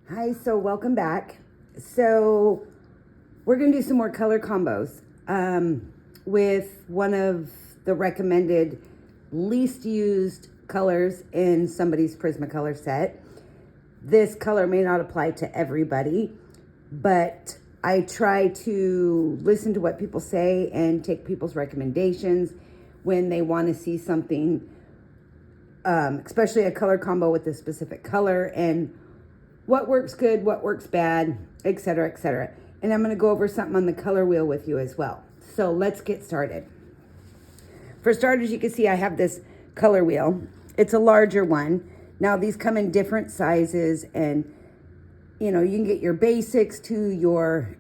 Hi, so welcome back. So we're going to do some more color combos with one of the recommended least used colors in somebody's Prismacolor set. This color may not apply to everybody, but I try to listen to what people say and take people's recommendations when they want to see something, especially a color combo with a specific color, and what works good, what works bad, etc., etc. And I'm going to go over something on the color wheel with you as well. So let's get started. For starters, you can see I have this color wheel. It's a larger one. Now these come in different sizes, and you can get your basics to your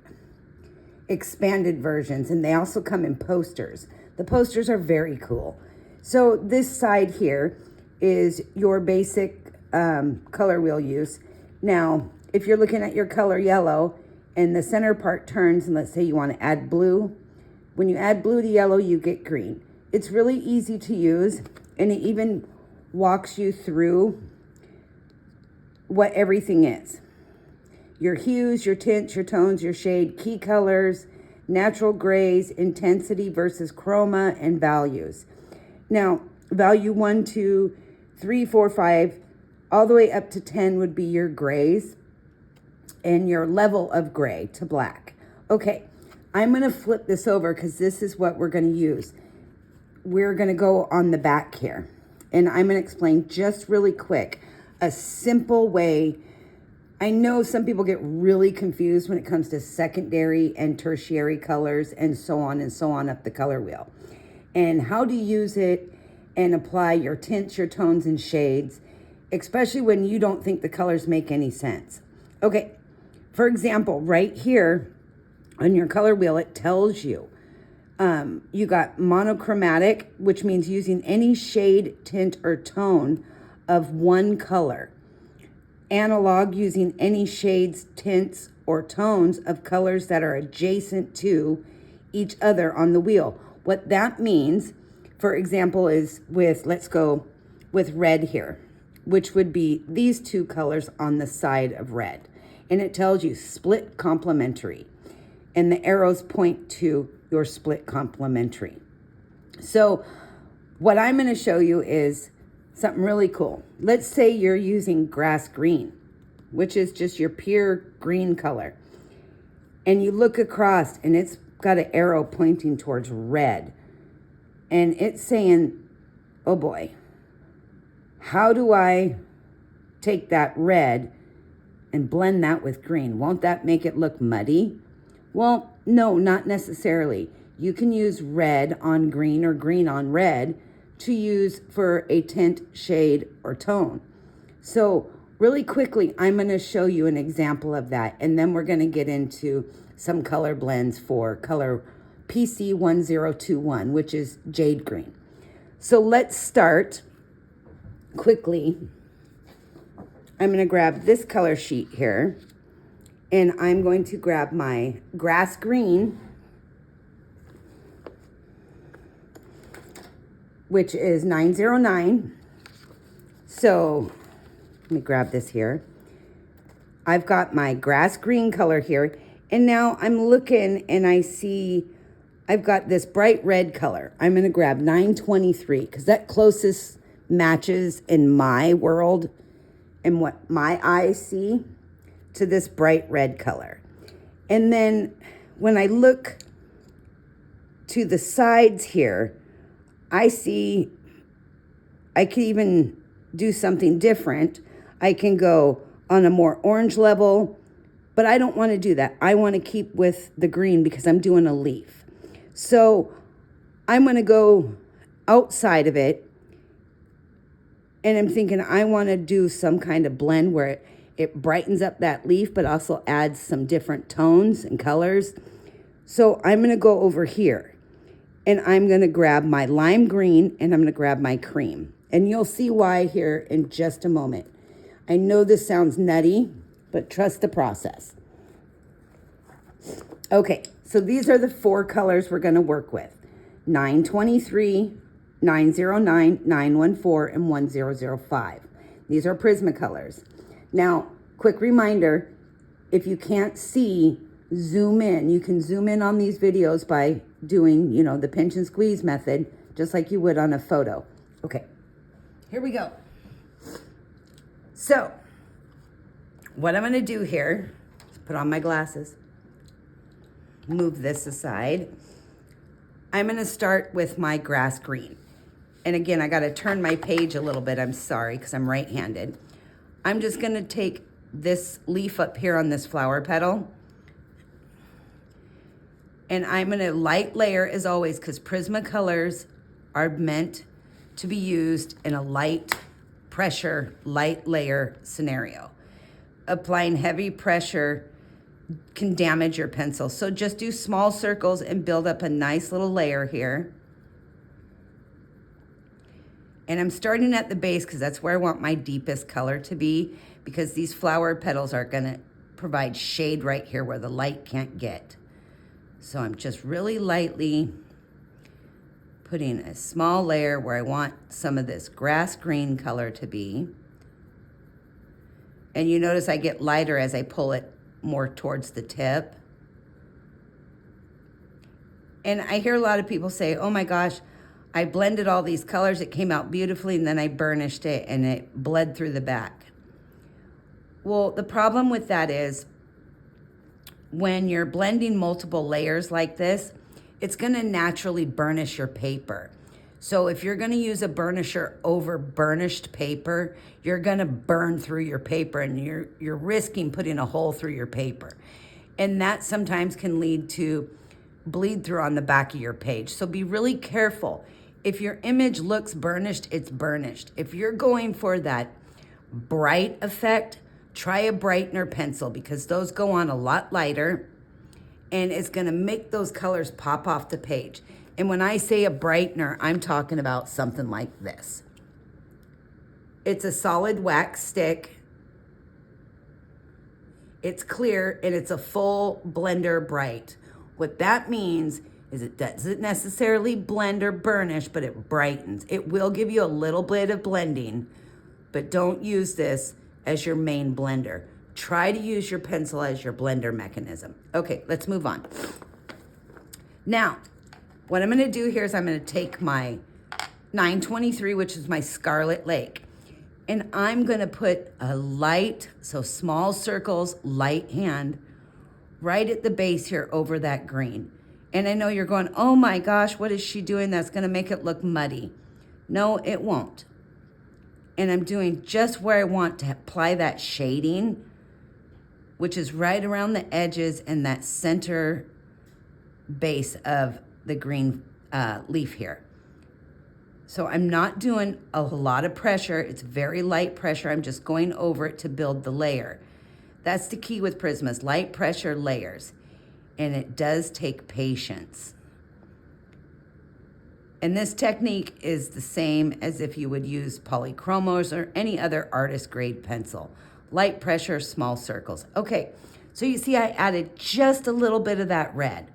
expanded versions, and they also come in posters. The posters are very cool. So this side here is your basic color wheel use. Now, if you're looking at your color yellow and the center part turns, and let's say you want to add blue, when you add blue to yellow, you get green. It's really easy to use, and it even walks you through what everything is. Your hues, your tints, your tones, your shade, key colors, natural grays, intensity versus chroma, and values. Now, value 1, 2, 3, 4, 5, all the way up to 10 would be your grays and your level of gray to black. Okay, I'm going to flip this over because this is what we're going to use. We're going to go on the back here, and I'm going to explain just really quick a simple way. I know some people get really confused when it comes to secondary and tertiary colors and so on up the color wheel, and how to use it and apply your tints, your tones, and shades, especially when you don't think the colors make any sense. Okay, for example, right here on your color wheel, it tells you you got monochromatic, which means using any shade, tint, or tone of one color. Analog, using any shades, tints, or tones of colors that are adjacent to each other on the wheel. What that means, for example, is let's go with red here, which would be these two colors on the side of red. And it tells you split complementary. And the arrows point to your split complementary. So what I'm going to show you is something really cool. Let's say you're using grass green, which is just your pure green color. And you look across and it's got an arrow pointing towards red. And it's saying, oh boy, how do I take that red and blend that with green? Won't that make it look muddy? Well, no, not necessarily. You can use red on green or green on red to use for a tint, shade, or tone. So really quickly, I'm going to show you an example of that, and then we're going to get into some color blends for color PC1021, which is jade green. So let's start quickly. I'm going to grab this color sheet here, and I'm going to grab my grass green, which is 909. So let me grab this here. I've got my grass green color here, and now I'm looking and I see I've got this bright red color. I'm going to grab 923 because that closest matches in my world and what my eyes see to this bright red color. And then when I look to the sides here, I see I could even do something different. I can go on a more orange level, but I don't want to do that. I want to keep with the green because I'm doing a leaf. So I'm going to go outside of it, and I'm thinking I want to do some kind of blend where it brightens up that leaf, but also adds some different tones and colors. So I'm going to go over here, and I'm going to grab my lime green, and I'm going to grab my cream. And you'll see why here in just a moment. I know this sounds nutty, but trust the process. Okay, so these are the four colors we're going to work with. 923, 909, 914, and 1005. These are Prismacolors. Now, quick reminder, if you can't see, zoom in. You can zoom in on these videos by doing, you know, the pinch and squeeze method, just like you would on a photo. Okay, here we go. So, what I'm gonna do here is put on my glasses, move this aside. I'm gonna start with my grass green. And again, I gotta turn my page a little bit, I'm sorry, because I'm right-handed. I'm just gonna take this leaf up here on this flower petal, and I'm gonna light layer as always, because Prismacolors are meant to be used in a light pressure, light layer scenario. Applying heavy pressure can damage your pencil. So just do small circles and build up a nice little layer here. And I'm starting at the base because that's where I want my deepest color to be, because these flower petals are gonna provide shade right here where the light can't get. So I'm just really lightly putting a small layer where I want some of this grass green color to be. And you notice I get lighter as I pull it more towards the tip. And I hear a lot of people say, oh my gosh, I blended all these colors, it came out beautifully, and then I burnished it and it bled through the back. Well, the problem with that is when you're blending multiple layers like this, it's gonna naturally burnish your paper. So if you're gonna use a burnisher over burnished paper, you're gonna burn through your paper, and you're risking putting a hole through your paper. And that sometimes can lead to bleed through on the back of your page. So be really careful. If your image looks burnished, it's burnished. If you're going for that bright effect, try a brightener pencil, because those go on a lot lighter and it's gonna make those colors pop off the page. And when I say a brightener, I'm talking about something like this. It's a solid wax stick. It's clear and it's a full blender bright. What that means is it doesn't necessarily blend or burnish, but it brightens. It will give you a little bit of blending, but don't use this as your main blender. Try to use your pencil as your blender mechanism. Okay, let's move on. Now, what I'm gonna do here is I'm gonna take my 923, which is my Scarlet Lake, and I'm gonna put a light, so small circles, light hand, right at the base here over that green. And I know you're going, oh my gosh, what is she doing? That's gonna make it look muddy. No, it won't. And I'm doing just where I want to apply that shading, which is right around the edges and that center base of the green leaf here. So I'm not doing a lot of pressure. It's very light pressure. I'm just going over it to build the layer. That's the key with Prismas, light pressure layers. And it does take patience. And this technique is the same as if you would use polychromos or any other artist grade pencil. Light pressure, small circles. Okay, so you see I added just a little bit of that red.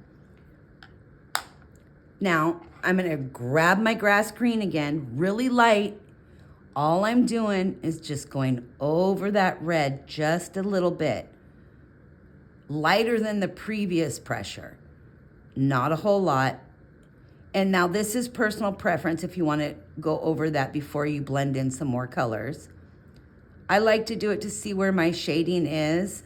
Now, I'm gonna grab my grass green again, really light. All I'm doing is just going over that red just a little bit. Lighter than the previous pressure, not a whole lot. And now this is personal preference if you want to go over that before you blend in some more colors. I like to do it to see where my shading is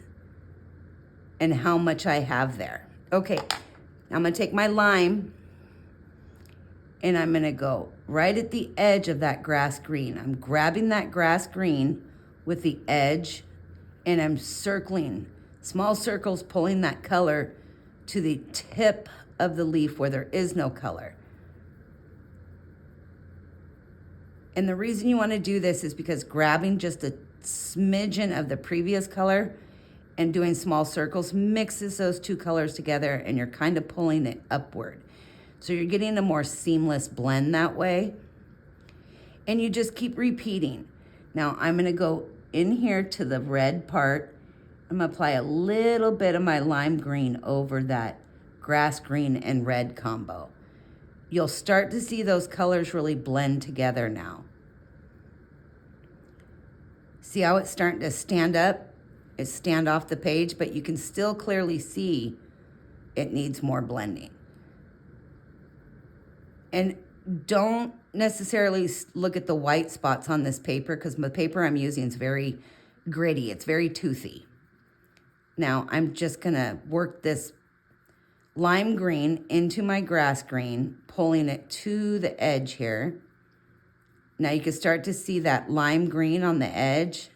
and how much I have there. Okay, now I'm gonna take my lime and I'm gonna go right at the edge of that grass green. I'm grabbing that grass green with the edge and I'm circling, small circles, pulling that color to the tip of the leaf where there is no color. And the reason you want to do this is because grabbing just a smidgen of the previous color and doing small circles mixes those two colors together and you're kind of pulling it upward. So you're getting a more seamless blend that way. And you just keep repeating. Now I'm gonna go in here to the red part. I'm gonna apply a little bit of my lime green over that grass green and red combo. You'll start to see those colors really blend together now. See how it's starting to stand up? stand off the page, but you can still clearly see it needs more blending. And don't necessarily look at the white spots on this paper, because the paper I'm using is very gritty. It's very toothy. Now I'm just gonna work this lime green into my grass green, pulling it to the edge here. Now you can start to see that lime green on the edge,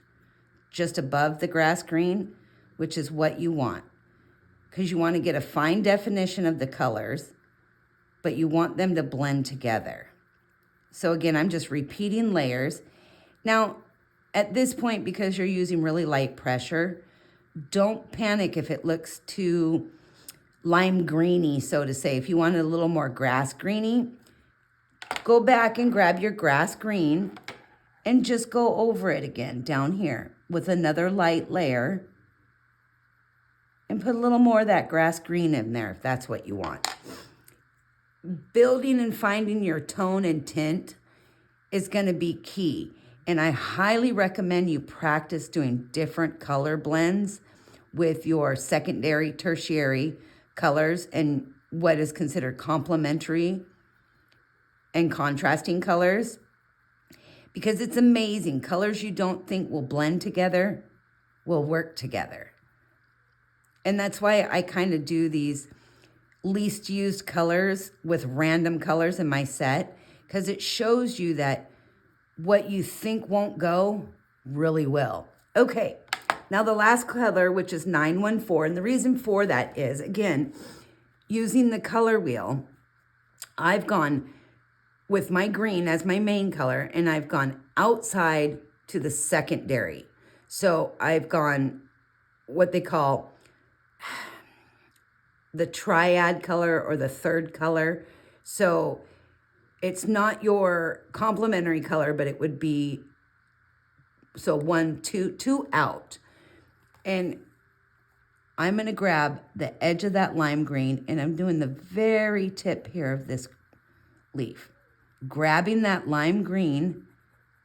just above the grass green, which is what you want, because you want to get a fine definition of the colors, but you want them to blend together. So again, I'm just repeating layers. Now, at this point, because you're using really light pressure, don't panic if it looks too lime greeny, so to say. If you want it a little more grass greeny, go back and grab your grass green and just go over it again down here with another light layer and put a little more of that grass green in there if that's what you want. Building and finding your tone and tint is going to be key. And I highly recommend you practice doing different color blends with your secondary, tertiary colors and what is considered complementary and contrasting colors, because it's amazing. Colors you don't think will blend together will work together. And that's why I kind of do these least used colors with random colors in my set, because it shows you that what you think won't go really will. Okay, now the last color, which is 914, and the reason for that is, again, using the color wheel, I've gone with my green as my main color, and I've gone outside to the secondary. So I've gone what they call the triad color or the third color. So it's not your complementary color, but it would be, so 1, 2, 2 out. And I'm gonna grab the edge of that lime green, and I'm doing the very tip here of this leaf, grabbing that lime green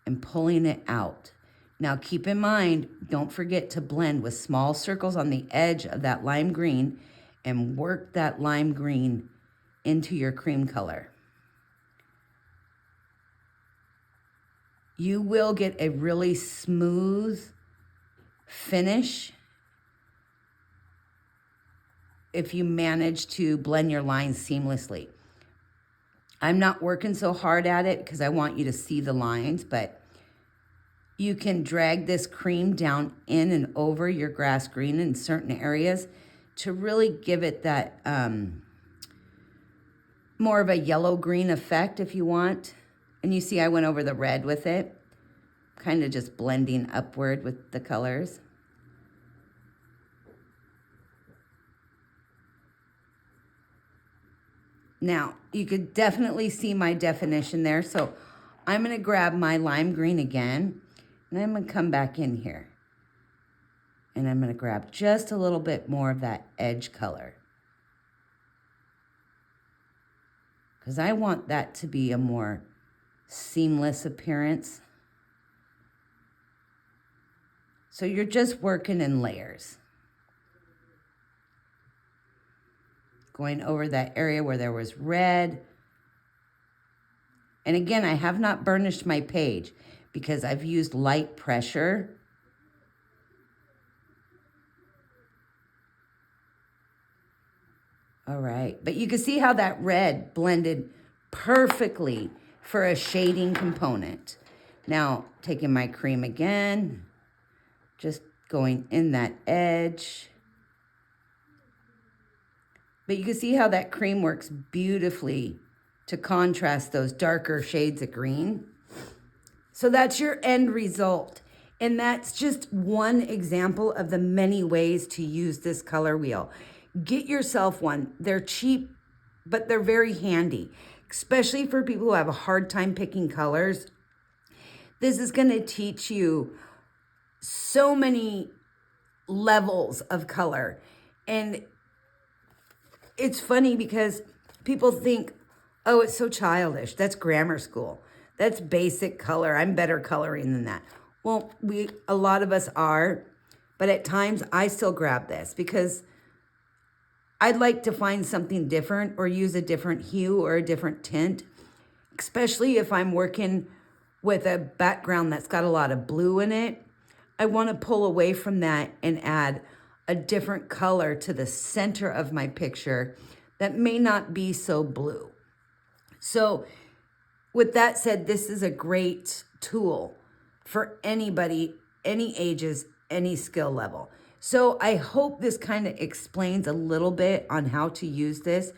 and pulling it out. Now keep in mind, don't forget to blend with small circles on the edge of that lime green and work that lime green into your cream color. You will get a really smooth finish if you manage to blend your lines seamlessly. I'm not working so hard at it because I want you to see the lines, but you can drag this cream down in and over your grass green in certain areas to really give it that more of a yellow-green effect if you want. And you see I went over the red with it, kind of just blending upward with the colors. Now, you could definitely see my definition there. So I'm going to grab my lime green again, and I'm going to come back in here. And I'm going to grab just a little bit more of that edge color, because I want that to be a more seamless appearance. So you're just working in layers. Going over that area where there was red. And again, I have not burnished my page because I've used light pressure. All right, but you can see how that red blended perfectly for a shading component. Now, taking my cream again, just going in that edge. But you can see how that cream works beautifully to contrast those darker shades of green. So that's your end result. And that's just one example of the many ways to use this color wheel. Get yourself one. They're cheap, but they're very handy, especially for people who have a hard time picking colors. This is going to teach you so many levels of color. And it's funny because people think, oh, it's so childish. That's grammar school. That's basic color. I'm better coloring than that. Well, a lot of us are, but at times I still grab this because I'd like to find something different or use a different hue or a different tint, especially if I'm working with a background that's got a lot of blue in it. I want to pull away from that and add a different color to the center of my picture that may not be so blue. So with that said, this is a great tool for anybody, any ages, any skill level. So I hope this kind of explains a little bit on how to use this.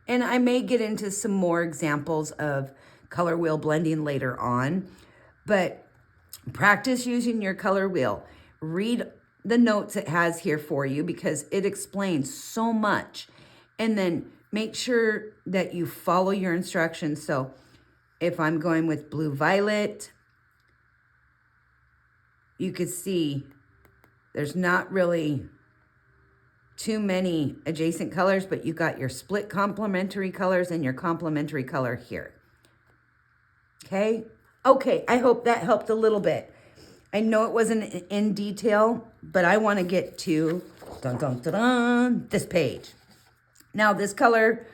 And I may get into some more examples of color wheel blending later on, but practice using your color wheel. Read the notes it has here for you because it explains so much. And then make sure that you follow your instructions. So if I'm going with blue violet, you could see there's not really too many adjacent colors, but you got your split complementary colors and your complementary color here. Okay? Okay, I hope that helped a little bit. I know it wasn't in detail, but I want to get to this page. Now, this color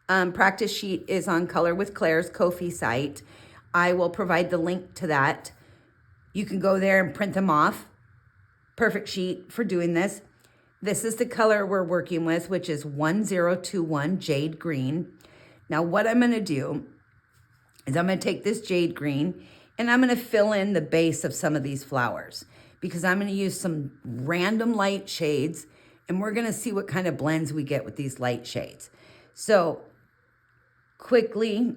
practice sheet is on Color with Claire's Kofi site. I will provide the link to that. You can go there and print them off. Perfect sheet for doing this. This is the color we're working with, which is 1021 Jade Green. Now, what I'm going to do is I'm going to take this jade green and I'm going to fill in the base of some of these flowers because I'm going to use some random light shades and we're going to see what kind of blends we get with these light shades. So quickly,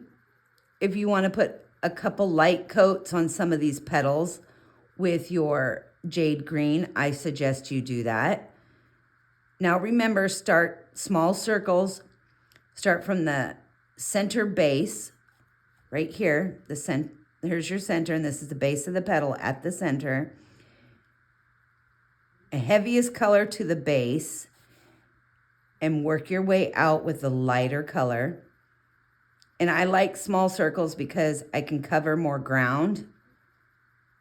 if you want to put a couple light coats on some of these petals with your jade green, I suggest you do that. Now remember, start small circles, start from the center base. Right here, here's your center, and this is the base of the petal at the center. A heaviest color to the base, and work your way out with the lighter color. And I like small circles because I can cover more ground,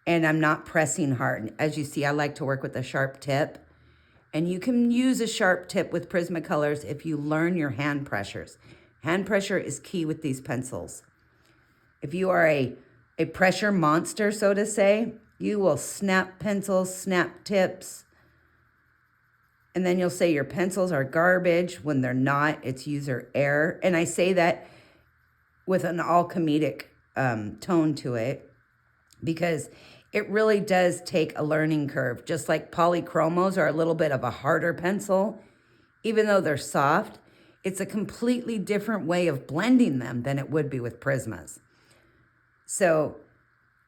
and I'm not pressing hard. As you see, I like to work with a sharp tip, and you can use a sharp tip with Prismacolors if you learn your hand pressures. Hand pressure is key with these pencils. If you are a pressure monster, so to say, you will snap pencils, snap tips, and then you'll say your pencils are garbage when they're not. It's user error. And I say that with an all comedic tone to it because it really does take a learning curve. Just like polychromos are a little bit of a harder pencil, even though they're soft, it's a completely different way of blending them than it would be with Prismas. So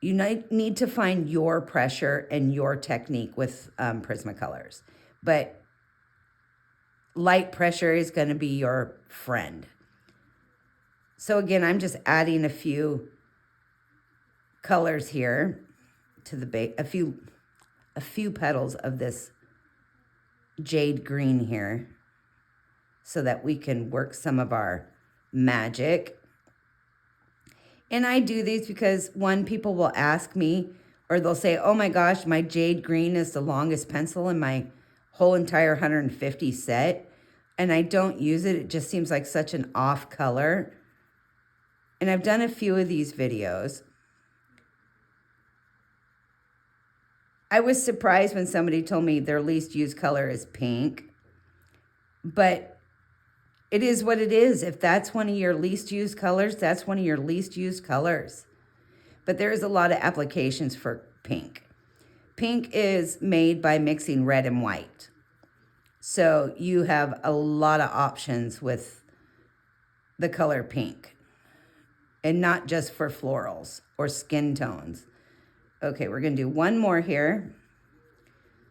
you need to find your pressure and your technique with Prismacolors. But light pressure is going to be your friend. So again, I'm just adding a few colors here to the base, a few petals of this jade green here so that we can work some of our magic. And I do these because, one, people will ask me, or they'll say, oh my gosh, my jade green is the longest pencil in my whole entire 150 set. And I don't use it. It just seems like such an off color. And I've done a few of these videos. I was surprised when somebody told me their least used color is pink. But it is what it is. If that's one of your least used colors, that's one of your least used colors. But there is a lot of applications for pink. Pink is made by mixing red and white. So you have a lot of options with the color pink. And not just for florals or skin tones. Okay, we're going to do one more here.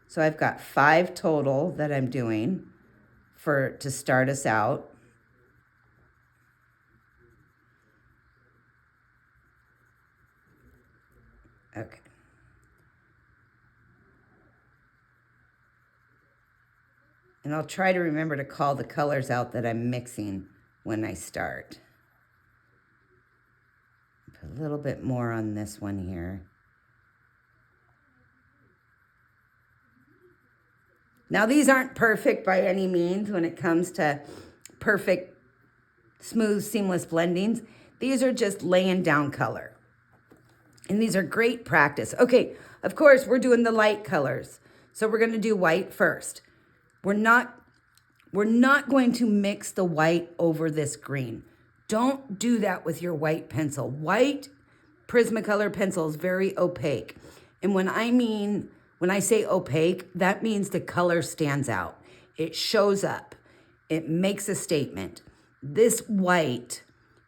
So I've got 5 total that I'm doing to start us out. Okay. And I'll try to remember to call the colors out that I'm mixing when I start. Put a little bit more on this one here. Now, these aren't perfect by any means when it comes to perfect, smooth, seamless blendings. These are just laying down color. And these are great practice. Okay, of course, we're doing the light colors. So we're gonna do white first. We're not going to mix the white over this green. Don't do that with your white pencil. White Prismacolor pencil is very opaque. And when I say opaque, that means the color stands out. It shows up. It makes a statement. This white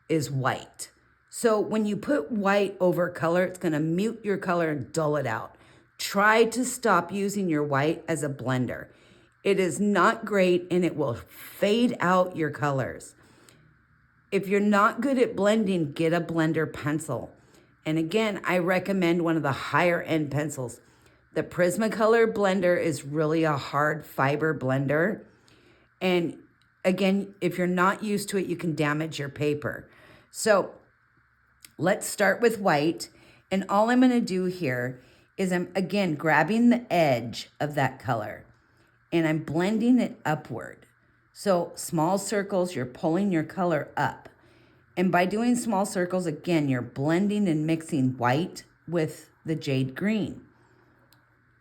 is white. So when you put white over color, it's gonna mute your color and dull it out. Try to stop using your white as a blender. It is not great and it will fade out your colors. If you're not good at blending, get a blender pencil. And again, I recommend one of the higher end pencils. The Prismacolor blender is really a hard fiber blender. And again, if you're not used to it, you can damage your paper. So let's start with white. And all I'm gonna do here is I'm, again, grabbing the edge of that color and I'm blending it upward. So small circles, you're pulling your color up. And by doing small circles, again, you're blending and mixing white with the jade green.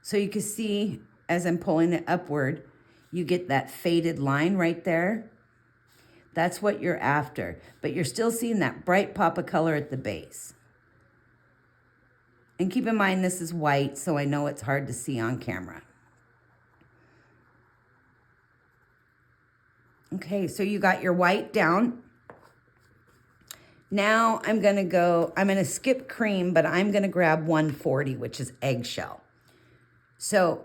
So you can see as I'm pulling it upward, you get that faded line right there. That's what you're after, but you're still seeing that bright pop of color at the base. And keep in mind, this is white, so I know it's hard to see on camera. Okay, so you got your white down. Now I'm gonna skip cream, but I'm gonna grab 140, which is eggshell. So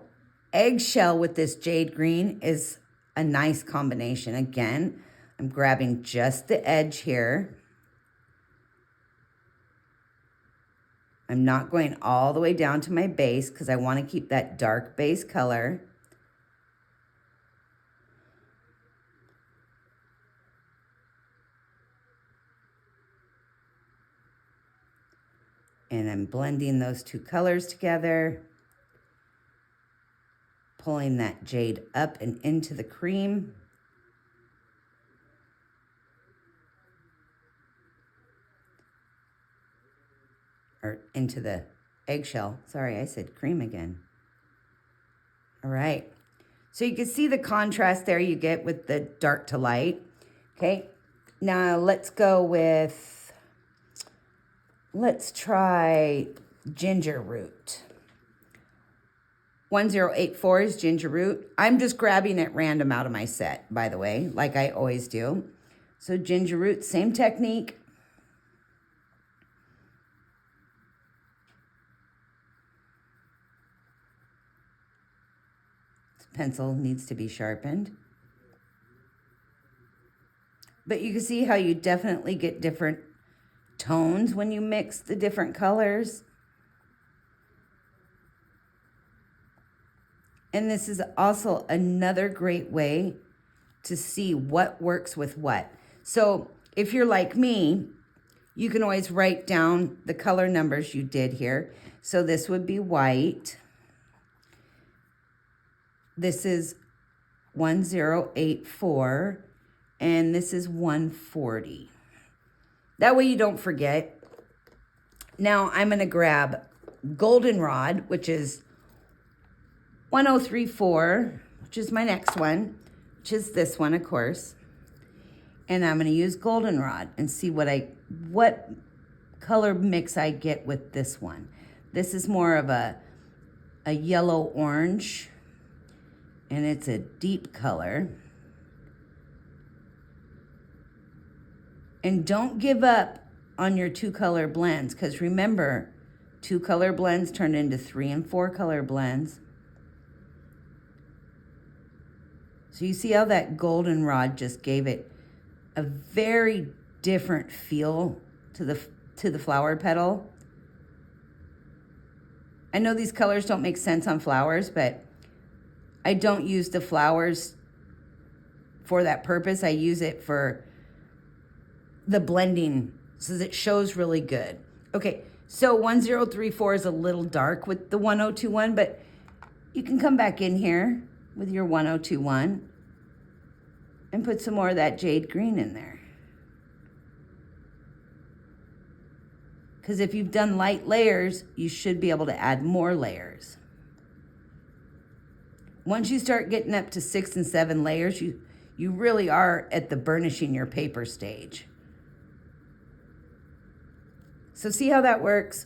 eggshell with this jade green is a nice combination. Again, I'm grabbing just the edge here. I'm not going all the way down to my base because I want to keep that dark base color. And I'm blending those two colors together, pulling that jade up and into the cream. Or into the eggshell. Sorry, I said cream again. All right. So you can see the contrast there you get with the dark to light. Okay. Now let's try ginger root. 1084 is ginger root. I'm just grabbing at random out of my set, by the way, like I always do. So ginger root, same technique. Pencil needs to be sharpened. But you can see how you definitely get different tones when you mix the different colors. And this is also another great way to see what works with what. So if you're like me, you can always write down the color numbers you did here. So this would be white. This is 1084, and this is 140. That way you don't forget. Now I'm gonna grab goldenrod, which is 1034, which is my next one, which is this one, of course. And I'm gonna use goldenrod and see what color mix I get with this one. This is more of a yellow orange. And it's a deep color. And don't give up on your 2-color blends, because remember, 2-color blends turn into 3 and 4 color blends. So you see how that goldenrod just gave it a very different feel to the flower petal. I know these colors don't make sense on flowers, but I don't use the flowers for that purpose. I use it for the blending so that it shows really good. Okay, so 1034 is a little dark with the 1021, but you can come back in here with your 1021 and put some more of that jade green in there. Because if you've done light layers, you should be able to add more layers. Once you start getting up to 6 and 7 layers, you really are at the burnishing your paper stage. So see how that works?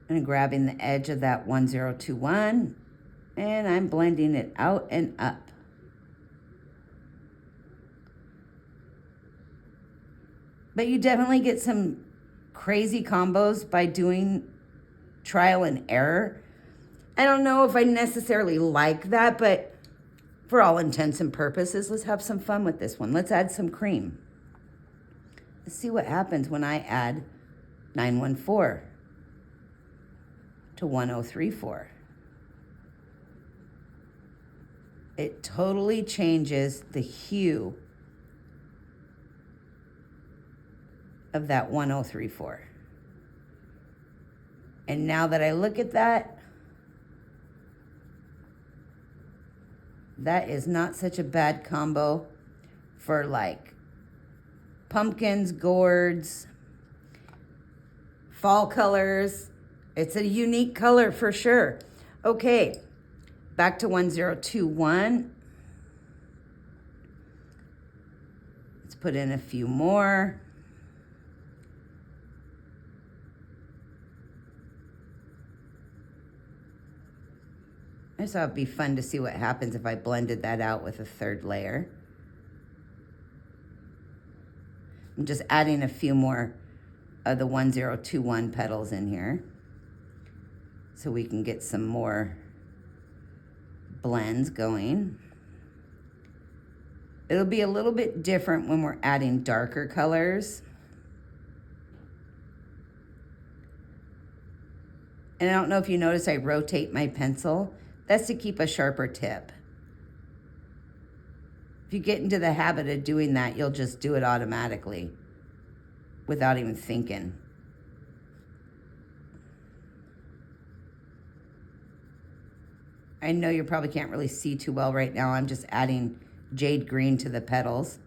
And grabbing the edge of that 1021, and I'm blending it out and up. But you definitely get some crazy combos by doing trial and error. I don't know if I necessarily like that, but for all intents and purposes, let's have some fun with this one. Let's add some cream. Let's see what happens when I add 914 to 1034. It totally changes the hue of that 1034. And now that I look at that, that is not such a bad combo for like pumpkins, gourds, fall colors. It's a unique color for sure. Okay, back to 1021. Let's put in a few more. I just thought it'd be fun to see what happens if I blended that out with a third layer. I'm just adding a few more of the 1021 petals in here so we can get some more blends going. It'll be a little bit different when we're adding darker colors. And I don't know if you notice I rotate my pencil. That's to keep a sharper tip. If you get into the habit of doing that, you'll just do it automatically without even thinking. I know you probably can't really see too well right now. I'm just adding jade green to the petals.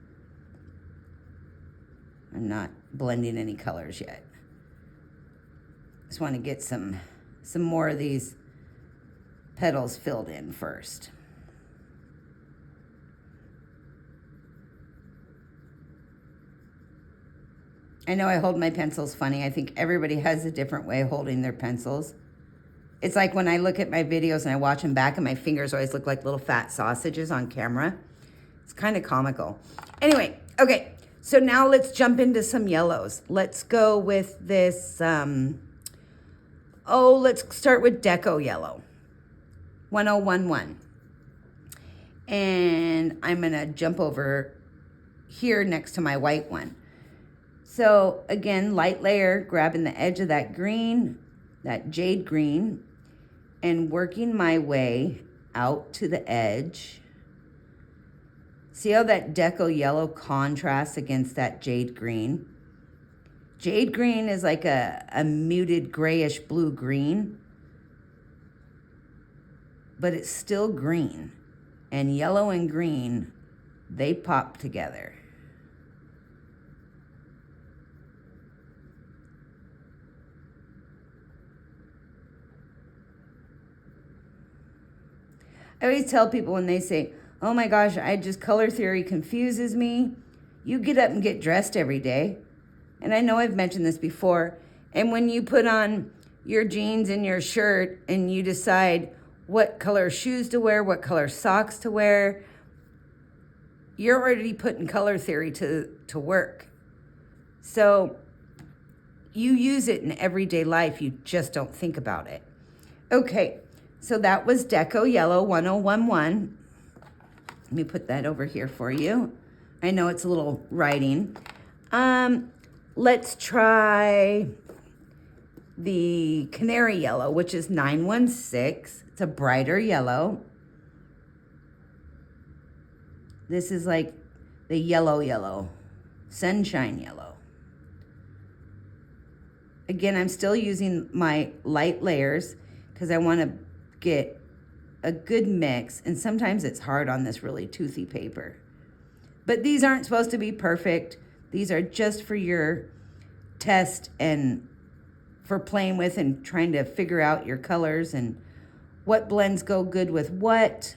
I'm not blending any colors yet. Just want to get some more of these petals filled in first. I know I hold my pencils funny. I think everybody has a different way of holding their pencils. It's like when I look at my videos and I watch them back and my fingers always look like little fat sausages on camera. It's kind of comical. Anyway, okay, so now let's jump into some yellows. Let's go with this, let's start with Deco Yellow. 1011. And I'm gonna jump over here next to my white one. So again, light layer, grabbing the edge of that green, that jade green, and working my way out to the edge. See how that Deco Yellow contrasts against that jade green? Jade green is like a muted grayish blue green, but it's still green. And yellow and green, they pop together. I always tell people when they say, oh my gosh, color theory confuses me. You get up and get dressed every day. And I know I've mentioned this before. And when you put on your jeans and your shirt and you decide what color shoes to wear, what color socks to wear, you're already putting color theory to work. So you use it in everyday life. You just don't think about it. Okay, so that was Deco Yellow 1011. Let me put that over here for you. I know it's a little writing. Let's try the Canary Yellow, which is 916. It's a brighter yellow. This is like the yellow, sunshine yellow. Again, I'm still using my light layers because I want to get a good mix, and sometimes it's hard on this really toothy paper. But these aren't supposed to be perfect. These are just for your test and for playing with and trying to figure out your colors and what blends go good with what.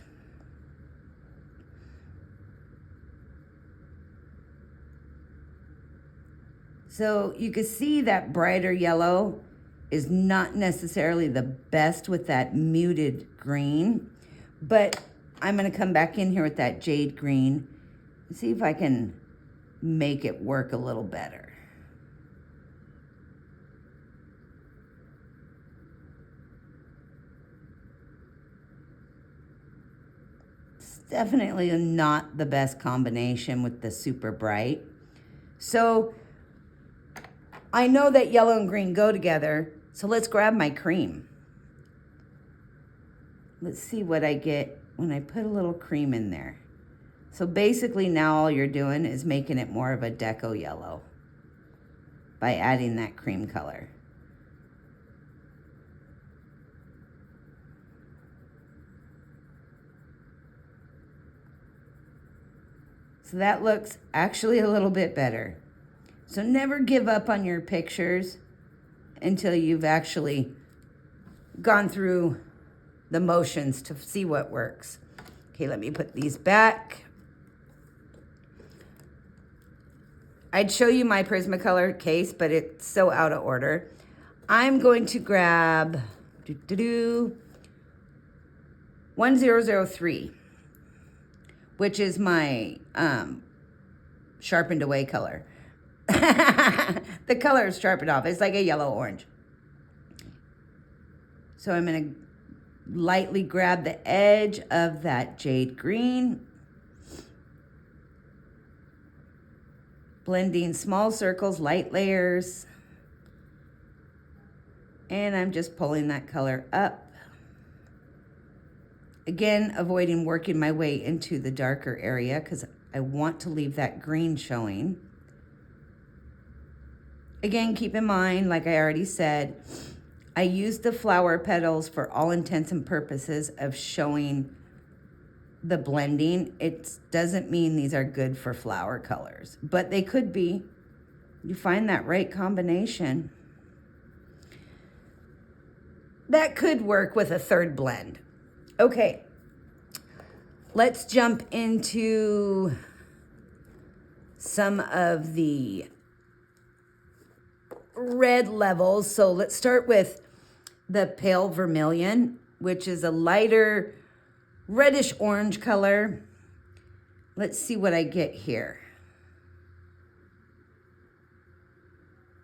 So you can see that brighter yellow is not necessarily the best with that muted green, but I'm gonna come back in here with that jade green and see if I can make it work a little better. It's definitely not the best combination with the super bright. So I know that yellow and green go together, so let's grab my cream. Let's see what I get when I put a little cream in there. So basically now all you're doing is making it more of a deco yellow by adding that cream color. So that looks actually a little bit better. So never give up on your pictures until you've actually gone through the motions to see what works. Okay, let me put these back. I'd show you my Prismacolor case, but it's so out of order. I'm going to grab 1003, which is my sharpened away color. The color is sharpened off. It's like a yellow orange. So I'm going to lightly grab the edge of that jade green, blending small circles, light layers, and I'm just pulling that color up. Again, avoiding working my way into the darker area because I want to leave that green showing. Again, keep in mind, like I already said, I use the flower petals for all intents and purposes of showing the blending. It doesn't mean these are good for flower colors, but they could be. You find that right combination. That could work with a third blend. Okay, let's jump into some of the red levels. So let's start with the pale vermilion, which is a lighter reddish orange color. Let's see what I get here.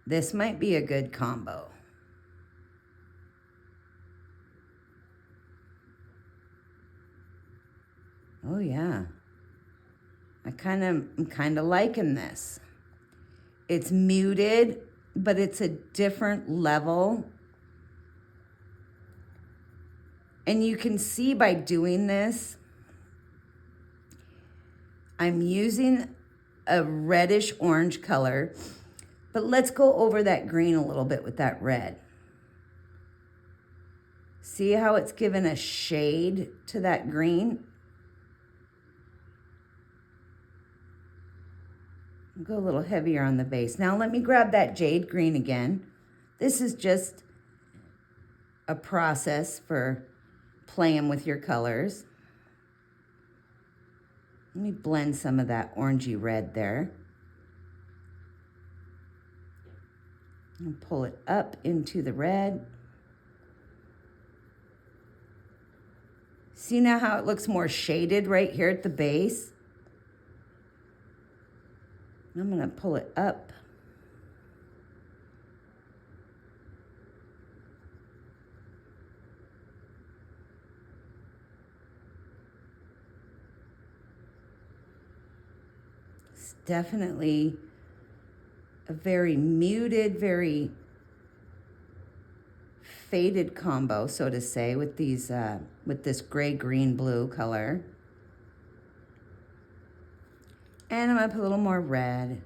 This might be a good combo. Oh yeah, I'm kind of liking this. It's muted, but it's a different level. And you can see by doing this, I'm using a reddish orange color, but let's go over that green a little bit with that red. See how it's given a shade to that green? I'll go a little heavier on the base. Now let me grab that jade green again. This is just a process for playing with your colors. Let me blend some of that orangey red there. And pull it up into the red. See now how it looks more shaded right here at the base? I'm gonna pull it up. It's definitely a very muted, very faded combo, so to say, with these with this gray, green, blue color. And I'm gonna put a little more red.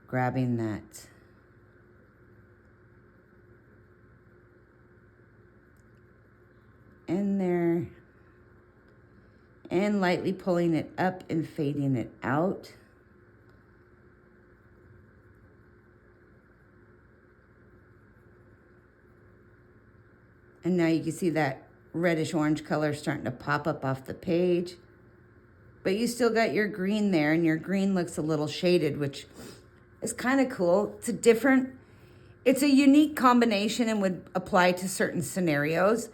Grabbing that in there. And lightly pulling it up and fading it out. And now you can see that reddish orange color starting to pop up off the page. But you still got your green there, and your green looks a little shaded, which is kind of cool. It's a unique combination and would apply to certain scenarios.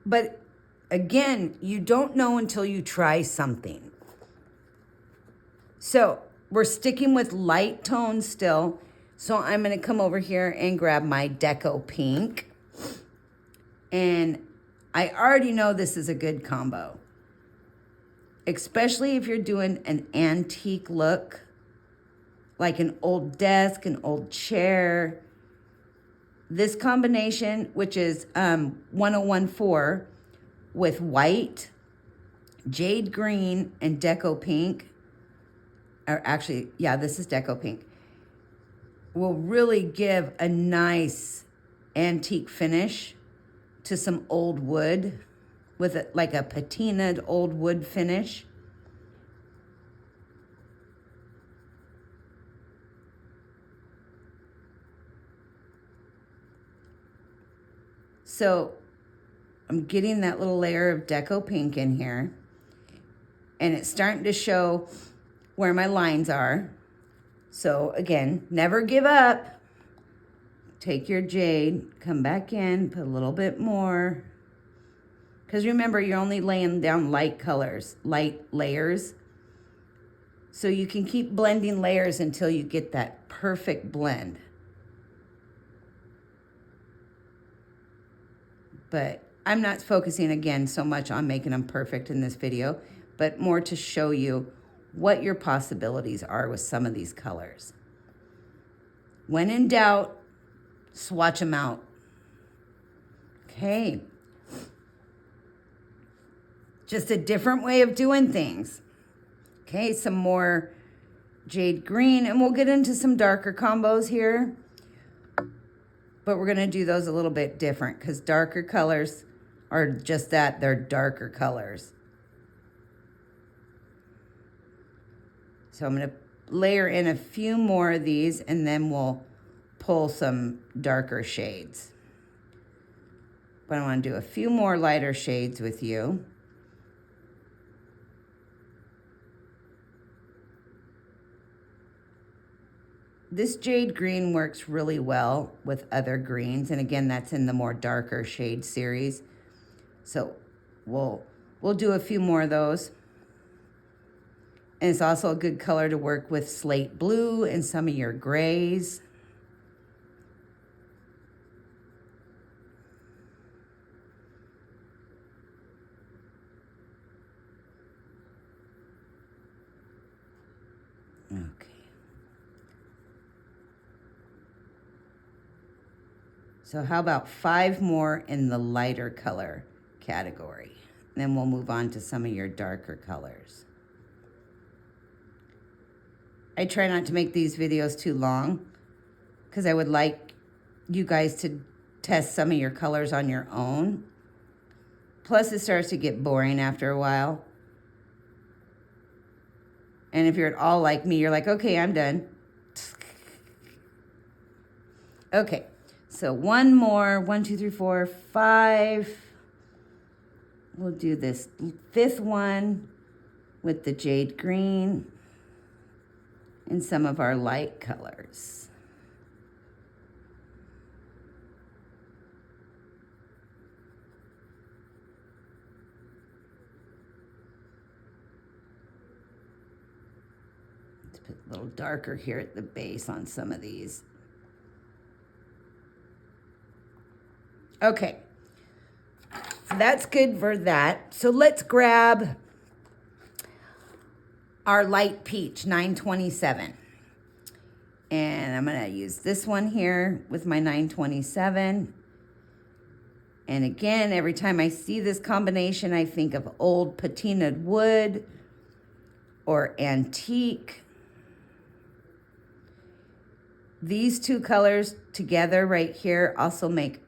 But again, you don't know until you try something. So we're sticking with light tones still. So I'm gonna come over here and grab my Deco Pink. And I already know this is a good combo, especially if you're doing an antique look, like an old desk, an old chair. This combination, which is 1014 with white, jade green, and Deco Pink, or actually, yeah, this is Deco Pink, will really give a nice antique finish to some old wood with like a patinaed old wood finish. So I'm getting that little layer of Deco Pink in here, and it's starting to show where my lines are. So again, never give up. Take your jade, come back in, put a little bit more. Because remember, you're only laying down light colors, light layers. So you can keep blending layers until you get that perfect blend. But I'm not focusing again so much on making them perfect in this video, but more to show you what your possibilities are with some of these colors. When in doubt, swatch them out. Okay. Just a different way of doing things. Okay, some more jade green, and we'll get into some darker combos here. But we're gonna do those a little bit different because darker colors are just that, they're darker colors. So I'm gonna layer in a few more of these, and then we'll pull some darker shades. But I want to do a few more lighter shades with you. This jade green works really well with other greens, and again, that's in the more darker shade series. So we'll do a few more of those. And it's also a good color to work with slate blue and some of your grays. Okay. So how about 5 more in the lighter color category? And then we'll move on to some of your darker colors. I try not to make these videos too long because I would like you guys to test some of your colors on your own. Plus, it starts to get boring after a while. And if you're at all like me, you're like, okay, I'm done. Okay, so 1 more, 1, 2, 3, 4, 5. We'll do this 5th one with the jade green and some of our light colors. Let's put a little darker here at the base on some of these. Okay, that's good for that. So let's grab our light peach 927. And I'm gonna use this one here with my 927. And again, every time I see this combination, I think of old patinaed wood or antique. These two colors together right here also make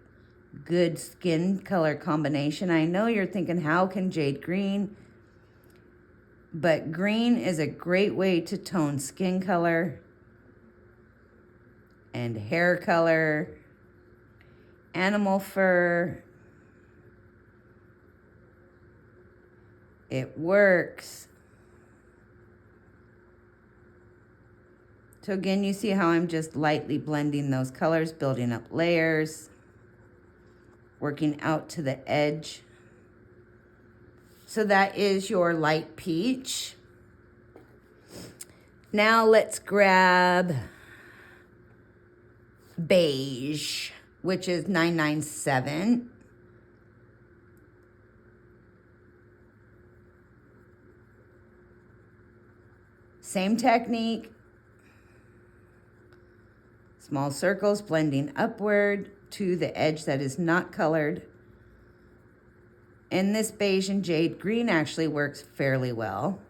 good skin color combination. I know you're thinking, how can jade green? But green is a great way to tone skin color and hair color, animal fur. It works. So again, you see how I'm just lightly blending those colors, building up layers, working out to the edge. So that is your light peach. Now let's grab beige, which is 997. Same technique. Small circles blending upward to the edge that is not colored. And this beige and jade green actually works fairly well.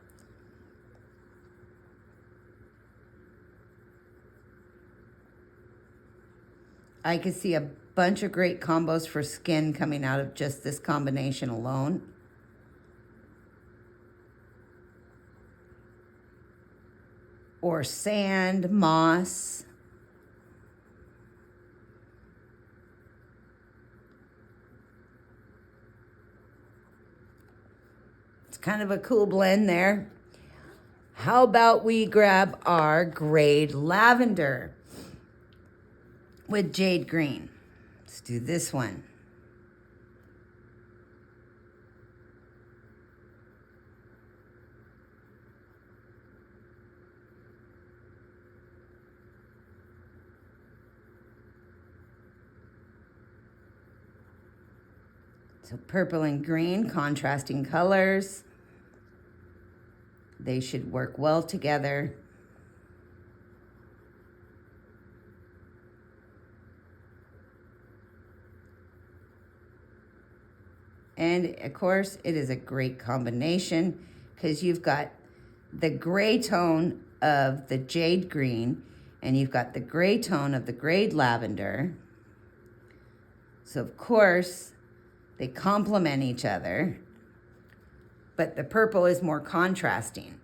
I could see a bunch of great combos for skin coming out of just this combination alone. Or sand, moss. It's kind of a cool blend there. How about we grab our grayed lavender with jade green? Let's do this one. So purple and green, contrasting colors. They should work well together. And of course, it is a great combination because you've got the gray tone of the jade green and you've got the gray tone of the grayed lavender. So of course, they complement each other, but the purple is more contrasting.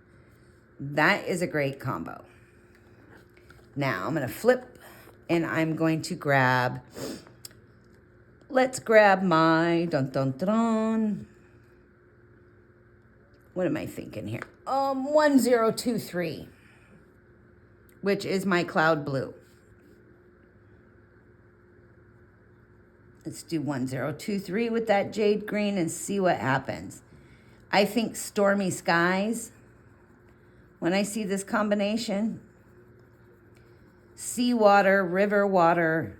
That is a great combo. Now I'm gonna flip and I'm going to grab, let's grab my, what am I thinking here? 1023, which is my cloud blue. Let's do 1023 with that jade green and see what happens. I think stormy skies, when I see this combination, seawater, river water.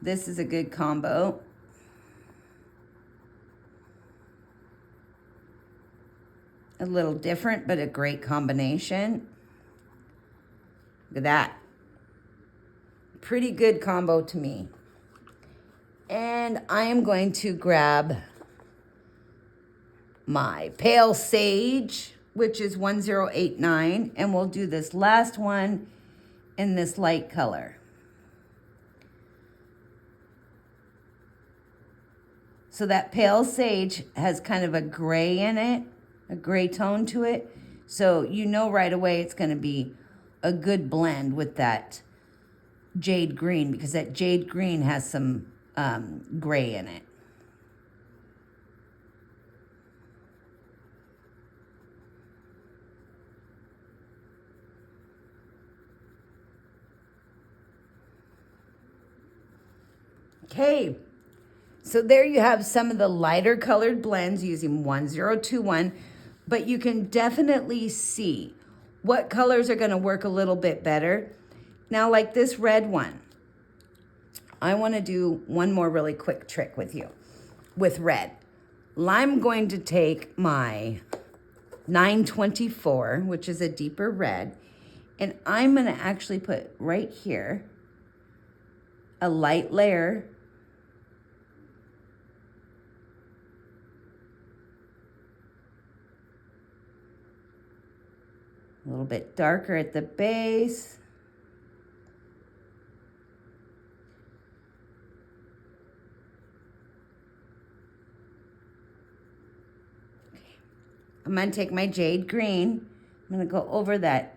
This is a good combo. A little different, but a great combination. Look at that. Pretty good combo to me. And I am going to grab my pale sage, which is 1089, and we'll do this last one in this light color. So that pale sage has kind of a gray in it, a gray tone to it. So you know right away it's going to be a good blend with that jade green because that jade green has some gray in it. Okay, so there you have some of the lighter colored blends using 1021, but you can definitely see what colors are going to work a little bit better. Now, like this red one, I want to do one more really quick trick with you with red. I'm going to take my 924, which is a deeper red, and I'm going to actually put right here a light layer a little bit darker at the base. I'm going to take my jade green. I'm going to go over that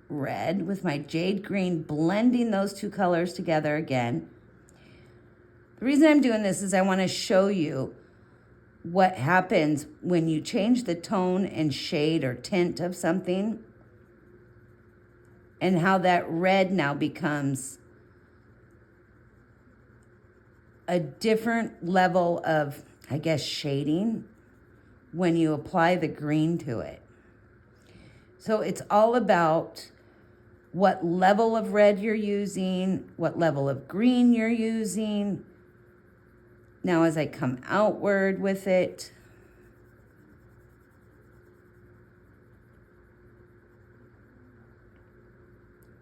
red with my jade green, blending those two colors together again. The reason I'm doing this is I want to show you what happens when you change the tone and shade or tint of something, and how that red now becomes a different level of, I guess, shading when you apply the green to it. So it's all about what level of red you're using, what level of green you're using. Now as I come outward with it,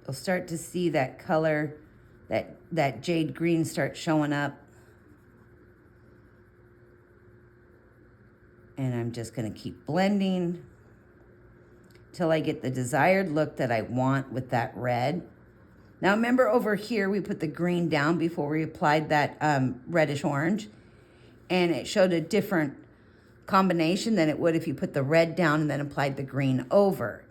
you'll start to see that color, that jade green start showing up. And I'm just going to keep blending till I get the desired look that I want with that red. Now remember over here, we put the green down before we applied that reddish orange, and it showed a different combination than it would if you put the red down and then applied the green over.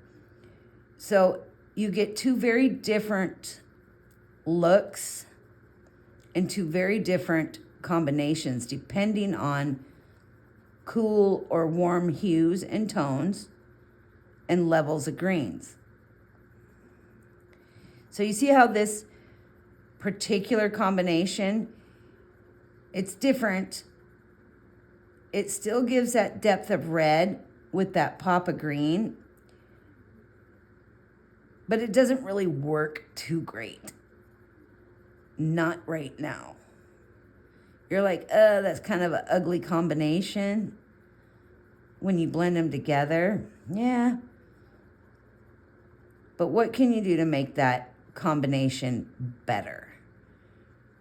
So you get two very different looks and two very different combinations depending on cool or warm hues and tones and levels of greens. So you see how this particular combination, it's different. It still gives that depth of red with that pop of green, but it doesn't really work too great. Not right now. You're like, that's kind of an ugly combination when you blend them together. Yeah. But what can you do to make that combination better?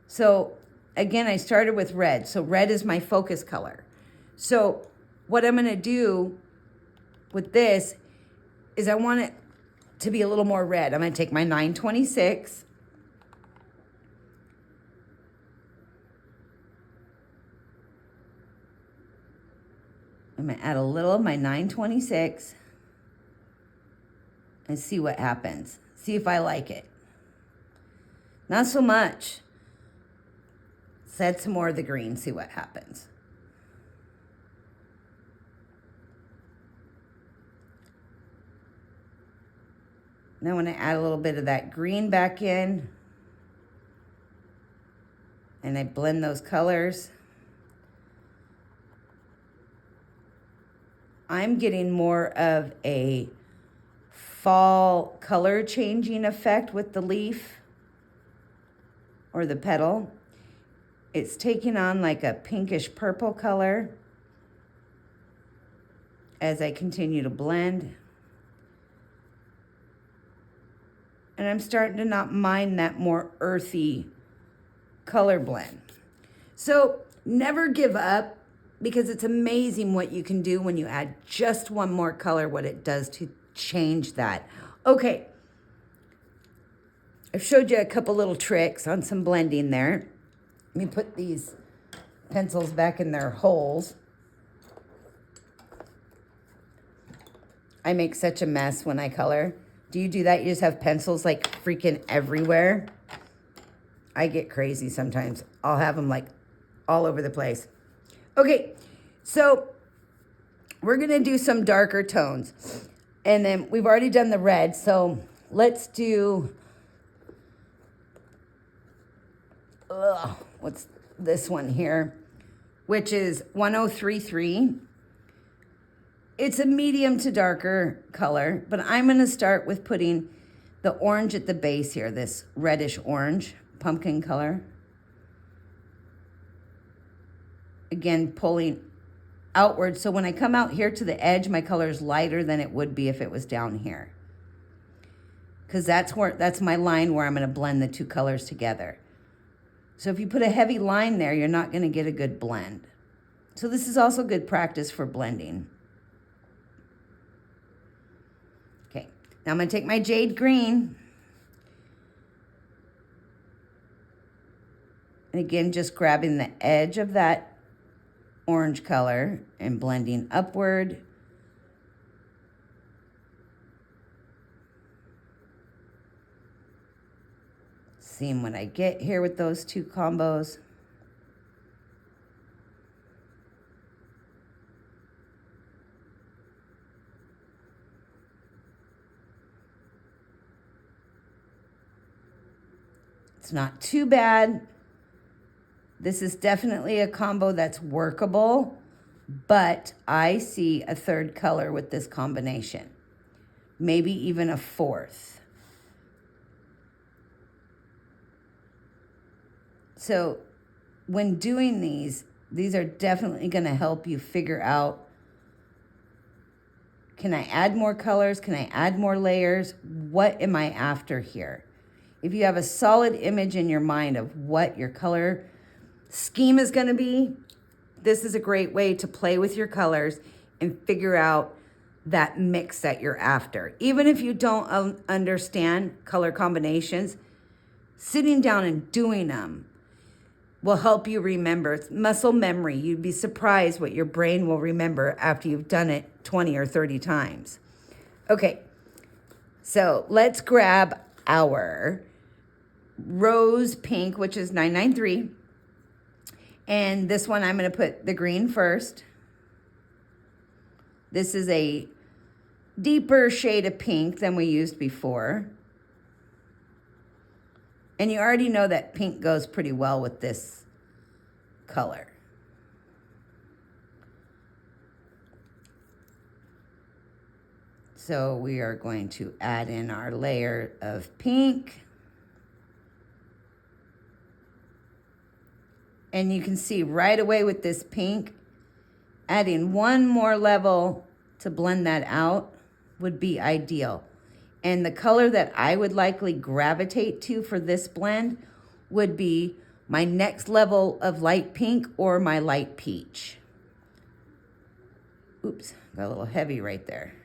So again, I started with red. So red is my focus color. So what I'm going to do with this is I want it to be a little more red. I'm going to take my 926. I'm going to add a little of my 926 and see what happens. See if I like it. Not so much. Let's add some more of the green, see what happens. Now when I add a little bit of that green back in, and I blend those colors, I'm getting more of a fall color changing effect with the leaf or the petal. It's taking on like a pinkish purple color as I continue to blend. And I'm starting to not mind that more earthy color blend. So never give up, because it's amazing what you can do when you add just one more color, what it does to change that. Okay, I've showed you a couple little tricks on some blending there. Let me put these pencils back in their holes. I make such a mess when I color. Do you do that? You just have pencils like freaking everywhere? I get crazy sometimes. I'll have them like all over the place. Okay, so we're gonna do some darker tones. And then we've already done the red, so let's do, what's this one here, which is 1033. It's a medium to darker color, but I'm gonna start with putting the orange at the base here, this reddish orange, pumpkin color. Again, pulling outward, so when I come out here to the edge, my color is lighter than it would be if it was down here. Because that's my line where I'm gonna blend the two colors together. So if you put a heavy line there, you're not gonna get a good blend. So this is also good practice for blending. Okay, now I'm gonna take my jade green. And again, just grabbing the edge of that orange color and blending upward Seeing what I get here with those two combos. It's not too bad. This is definitely a combo that's workable, but I see a third color with this combination. Maybe even a fourth. So when doing these are definitely going to help you figure out, can I add more colors? Can I add more layers? What am I after here? If you have a solid image in your mind of what your color scheme is going to be, this is a great way to play with your colors and figure out that mix that you're after. Even if you don't understand color combinations, sitting down and doing them will help you remember. It's muscle memory. You'd be surprised what your brain will remember after you've done it 20 or 30 times. Okay, so let's grab our rose pink, which is 993. And this one, I'm going to put the green first. This is a deeper shade of pink than we used before. And you already know that pink goes pretty well with this color. So we are going to add in our layer of pink. And you can see right away with this pink, adding one more level to blend that out would be ideal. And the color that I would likely gravitate to for this blend would be my next level of light pink or my light peach. Oops, got a little heavy right there.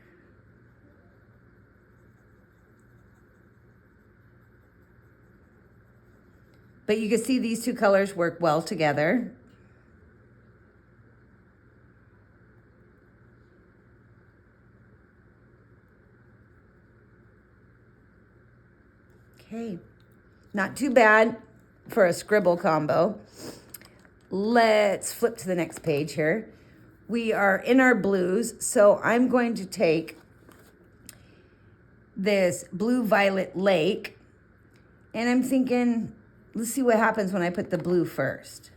But you can see these two colors work well together. Okay, not too bad for a scribble combo. Let's flip to the next page here. We are in our blues, so I'm going to take this blue violet lake, and I'm thinking, let's see what happens when I put the blue first.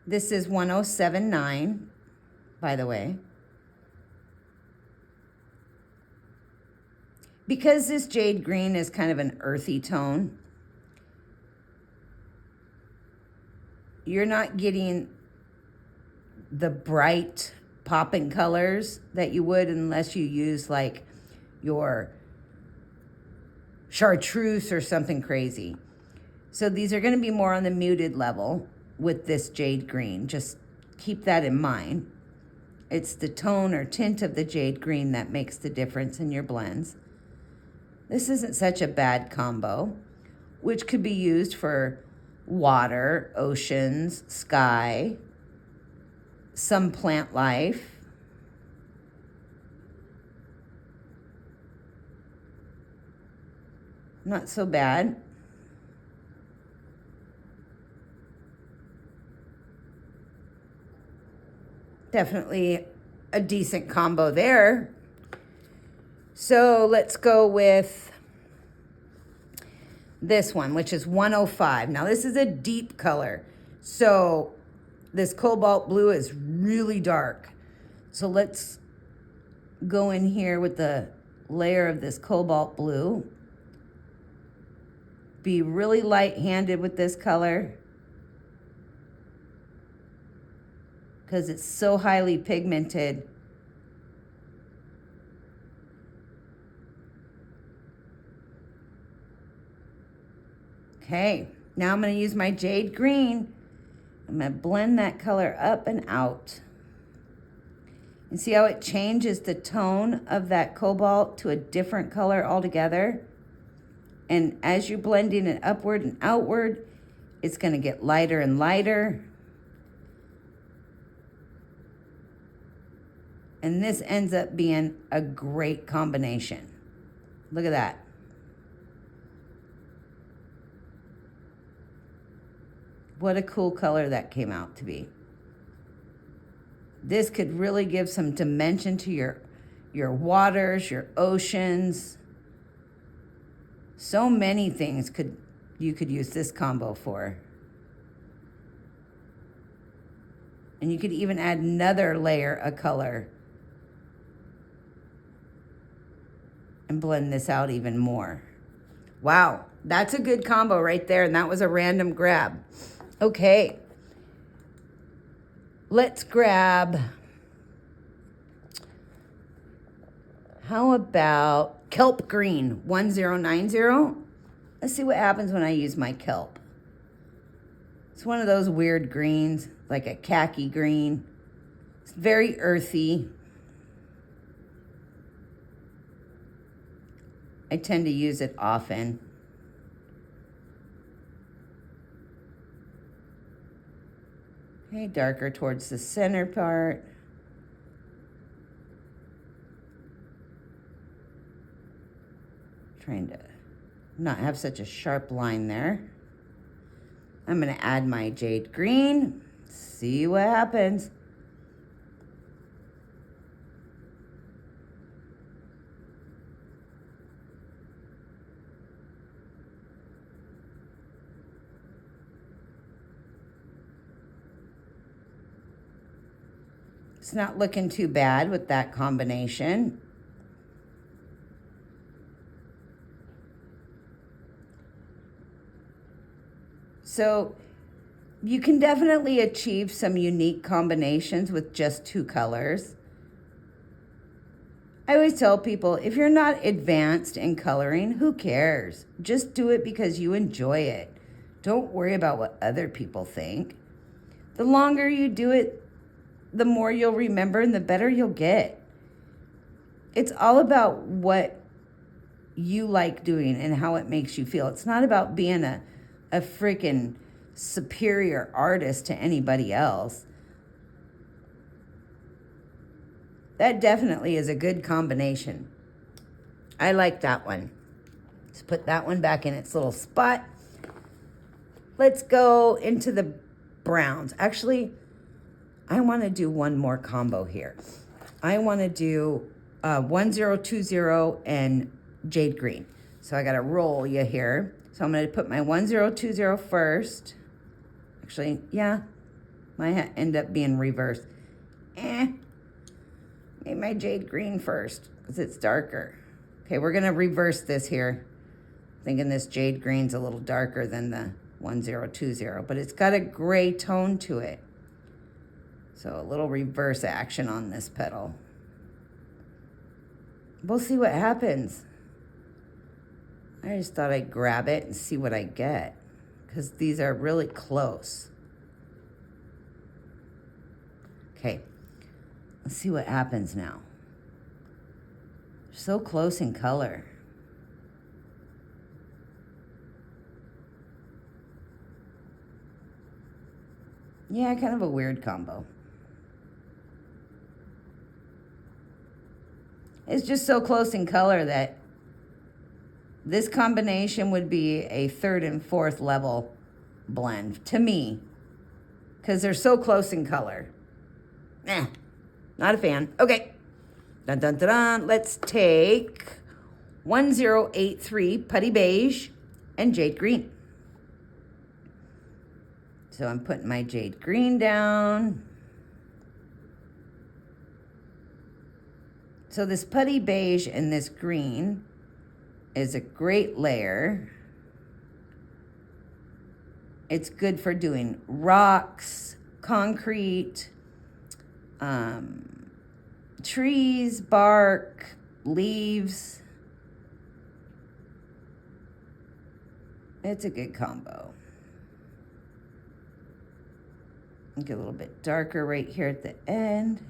This is 1079, by the way. Because this jade green is kind of an earthy tone, you're not getting the bright popping colors that you would unless you use like your chartreuse or something crazy. So these are going to be more on the muted level with this jade green. Just keep that in mind. It's the tone or tint of the jade green that makes the difference in your blends. This isn't such a bad combo, which could be used for water, oceans, sky, some plant life. Not so bad. Definitely a decent combo there. So let's go with this one, which is 105. Now this is a deep color. So this cobalt blue is really dark. So let's go in here with the layer of this cobalt blue. Be really light-handed with this color because it's so highly pigmented. Okay, now I'm going to use my jade green. I'm going to blend that color up and out. And see how it changes the tone of that cobalt to a different color altogether? And as you're blending it upward and outward, it's going to get lighter and lighter. And this ends up being a great combination. Look at that. What a cool color that came out to be. This could really give some dimension to your waters, your oceans. So many things you could use this combo for. And you could even add another layer of color and blend this out even more. Wow, that's a good combo right there, and that was a random grab. Okay, let's grab, how about kelp green 1090? Let's see what happens when I use my kelp. It's one of those weird greens, like a khaki green. It's very earthy. I tend to use it often. Okay, darker towards the center part. Trying to not have such a sharp line there. I'm gonna add my jade green, see what happens. It's not looking too bad with that combination. So you can definitely achieve some unique combinations with just two colors. I always tell people, if you're not advanced in coloring, who cares? Just do it because you enjoy it. Don't worry about what other people think. The longer you do it, the more you'll remember and the better you'll get. It's all about what you like doing and how it makes you feel. It's not about being a freaking superior artist to anybody else. That definitely is a good combination. I like that one. Let's put that one back in its little spot. Let's go into the browns. Actually, I want to do one more combo here. I want to do 1020 and jade green. So I got to roll you here. So I'm going to put my 1020 first. Actually, yeah, might end up being reversed. Maybe my jade green first because it's darker. Okay, we're going to reverse this here. Thinking this jade green's a little darker than the 1020, but it's got a gray tone to it. So a little reverse action on this petal. We'll see what happens. I just thought I'd grab it and see what I get, because these are really close. Okay, let's see what happens now. So close in color. Yeah, kind of a weird combo. It's just so close in color that this combination would be a third and fourth level blend to me, because they're so close in color. Not a fan. Okay. Dun, dun, dun, dun. Let's take 1083 Putty Beige and Jade Green. So I'm putting my Jade Green down. So this Putty Beige and this green is a great layer. It's good for doing rocks, concrete, trees, bark, leaves. It's a good combo. Get a little bit darker right here at the end.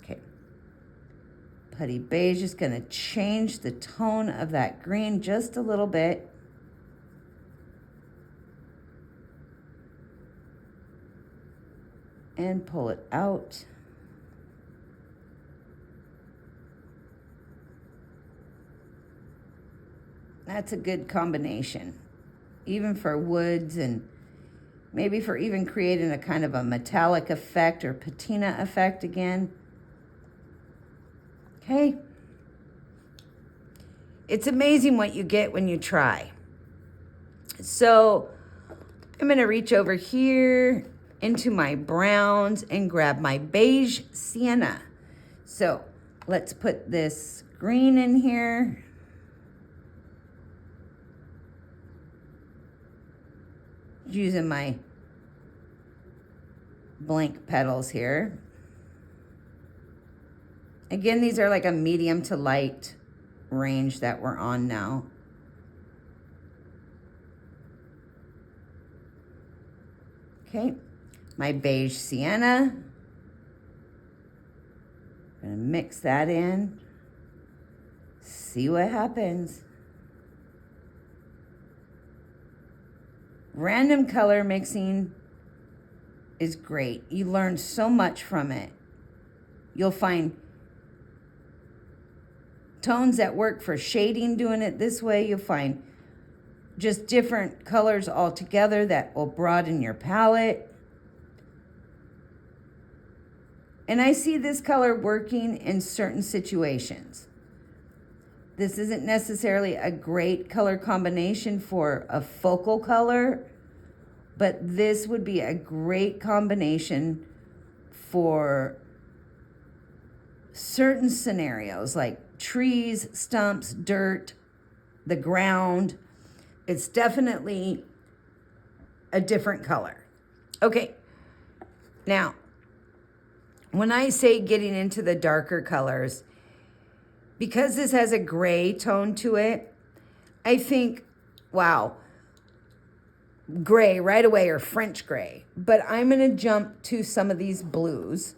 Okay. Putty Beige is going to change the tone of that green just a little bit. And pull it out. That's a good combination, even for woods and maybe for even creating a kind of a metallic effect or patina effect again. Okay. It's amazing what you get when you try. So I'm going to reach over here into my browns and grab my beige sienna. So let's put this green in here. Using my blank petals here. Again, these are like a medium to light range that we're on now. Okay, my beige sienna. I'm gonna mix that in. See what happens. Random color mixing is great. You learn so much from it. You'll find tones that work for shading doing it this way. You'll find just different colors all together that will broaden your palette. And I see this color working in certain situations. This isn't necessarily a great color combination for a focal color, but this would be a great combination for certain scenarios like trees, stumps, dirt, the ground. It's definitely a different color. Okay, now, when I say getting into the darker colors, because this has a gray tone to it, I think, wow, gray right away or French gray. But I'm going to jump to some of these blues.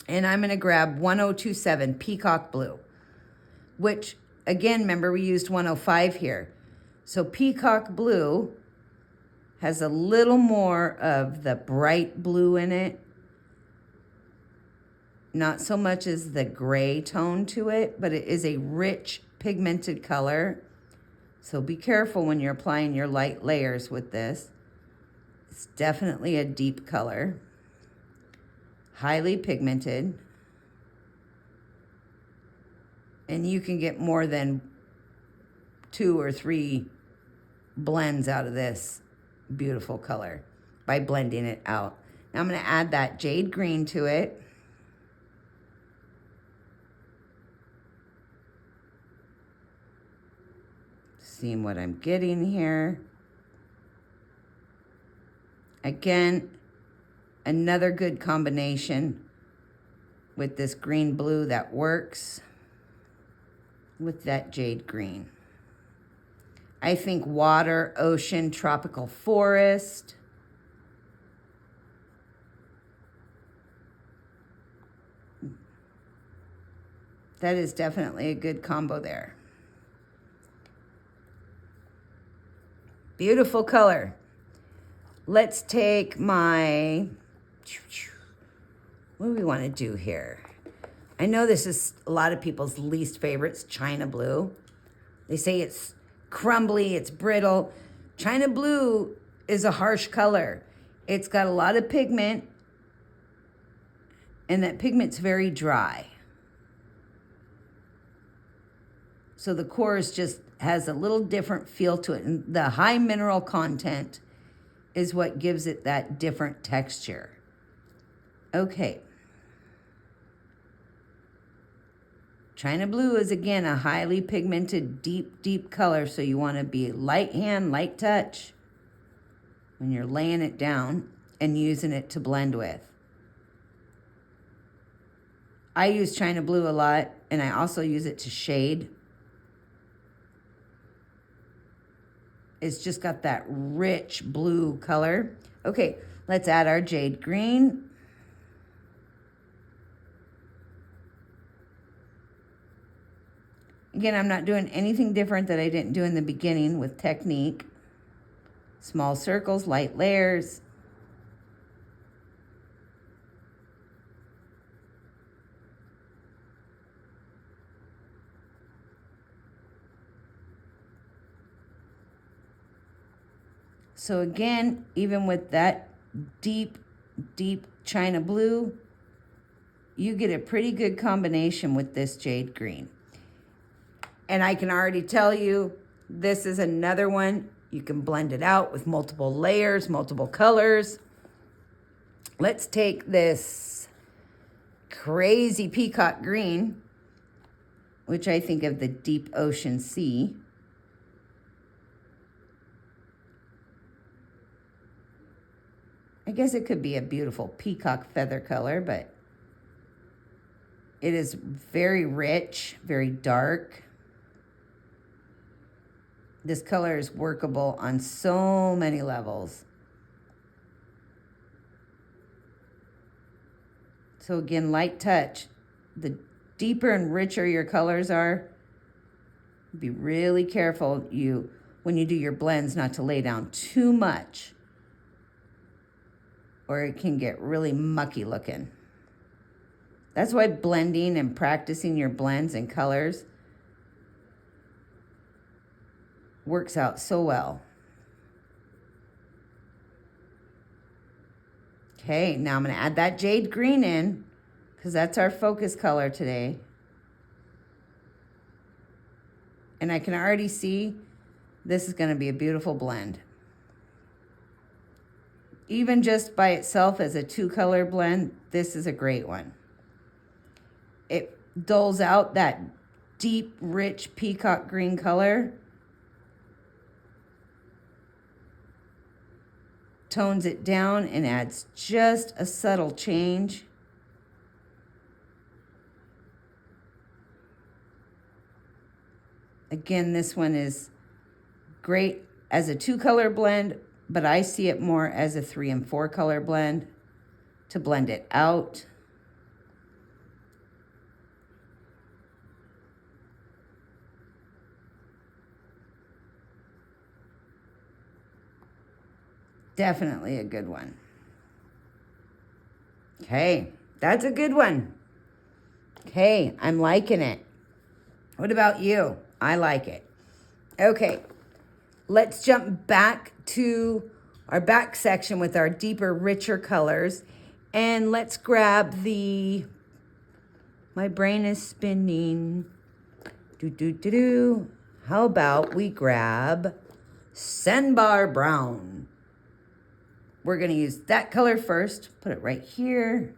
And I'm going to grab 1027 Peacock Blue, which, again, remember we used 105 here. So Peacock Blue has a little more of the bright blue in it. Not so much as the gray tone to it, but it is a rich pigmented color. So be careful when you're applying your light layers with this. It's definitely a deep color. Highly pigmented. And you can get more than 2 or 3 blends out of this beautiful color by blending it out. Now I'm going to add that jade green to it. Seeing what I'm getting here. Again, another good combination with this green blue that works with that jade green. I think water, ocean, tropical forest. That is definitely a good combo there. Beautiful color. Let's take my, what do we want to do here? I know this is a lot of people's least favorites, China Blue. They say it's crumbly, it's brittle. China Blue is a harsh color. It's got a lot of pigment, and that pigment's very dry. So the chorus just has a little different feel to it. And the high mineral content is what gives it that different texture. Okay. China Blue is, again, a highly pigmented, deep, deep color. So you want to be light hand, light touch when you're laying it down and using it to blend with. I use China Blue a lot, and I also use it to shade. It's just got that rich blue color. Okay, let's add our jade green. Again, I'm not doing anything different that I didn't do in the beginning with technique. Small circles, light layers. So again, even with that deep, deep china blue, you get a pretty good combination with this jade green. And I can already tell you, this is another one. You can blend it out with multiple layers, multiple colors. Let's take this crazy peacock green, which I think of the deep ocean sea. I guess it could be a beautiful peacock feather color, but it is very rich, very dark. This color is workable on so many levels. So again, light touch. The deeper and richer your colors are, be really careful when you do your blends not to lay down too much, or it can get really mucky looking. That's why blending and practicing your blends and colors works out so well. Okay, now I'm going to add that jade green in because that's our focus color today. And I can already see this is going to be a beautiful blend. Even just by itself as a 2-color blend, this is a great one. It dulls out that deep, rich peacock green color, tones it down, and adds just a subtle change. Again, this one is great as a 2-color blend, but I see it more as a 3 and 4-color blend to blend it out. Definitely a good one. Okay, that's a good one. Okay, I'm liking it. What about you? I like it. Okay, let's jump back to our back section with our deeper, richer colors. And let's grab my brain is spinning. How about we grab Sandbar Brown? We're going to use that color first. Put it right here.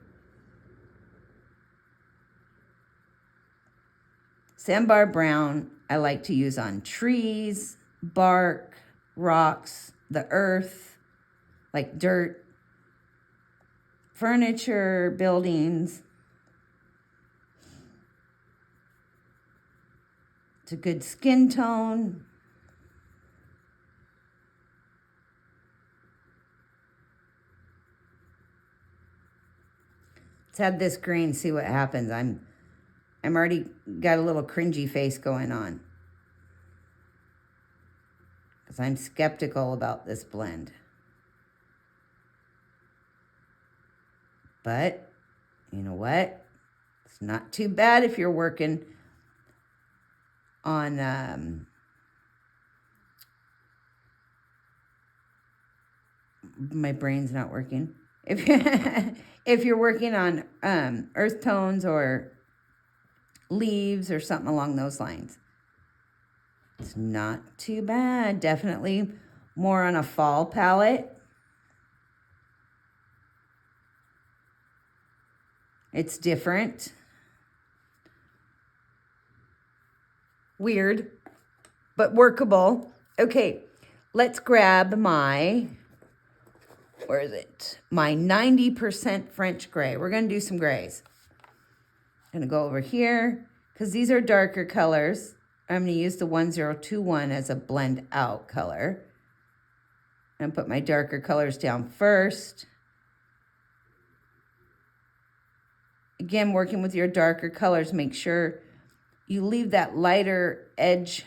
Sandbar Brown, I like to use on trees, bark, rocks, the earth, like dirt, furniture, buildings. It's a good skin tone. Let's add this green, see what happens. I'm already got a little cringy face going on because I'm skeptical about this blend. But you know what? It's not too bad if you're working on my brain's not working. If you're working on earth tones or leaves or something along those lines, it's not too bad. Definitely more on a fall palette. It's different. Weird, but workable. Okay, let's grab my, where is it? My 90% French gray. We're going to do some grays. I'm going to go over here because these are darker colors. I'm going to use the 1021 as a blend out color. And put my darker colors down first. Again, working with your darker colors, make sure you leave that lighter edge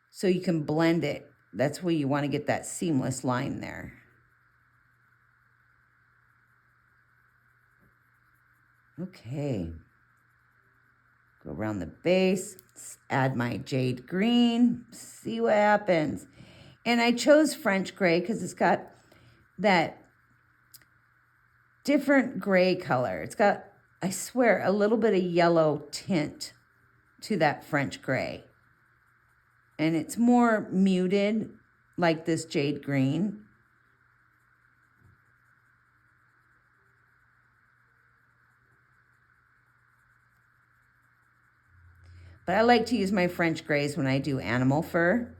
so you can blend it. That's where you want to get that seamless line there. Okay. Go around the base, add my jade green, see what happens. And I chose French gray because it's got that different gray color. It's got, I swear, a little bit of yellow tint to that French gray. And it's more muted, like this jade green. But I like to use my French grays when I do animal fur,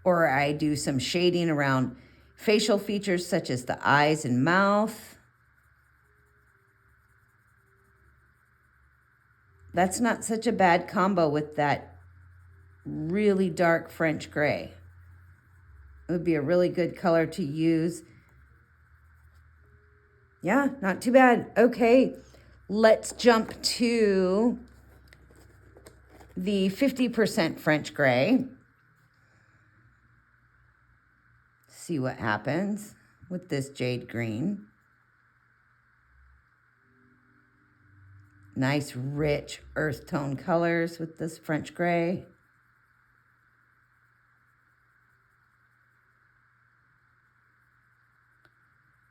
or I do some shading around facial features such as the eyes and mouth. That's not such a bad combo with that really dark French gray. It would be a really good color to use. Yeah, not too bad. Okay, let's jump to the 50% French gray. See what happens with this jade green. Nice, rich earth tone colors with this French gray.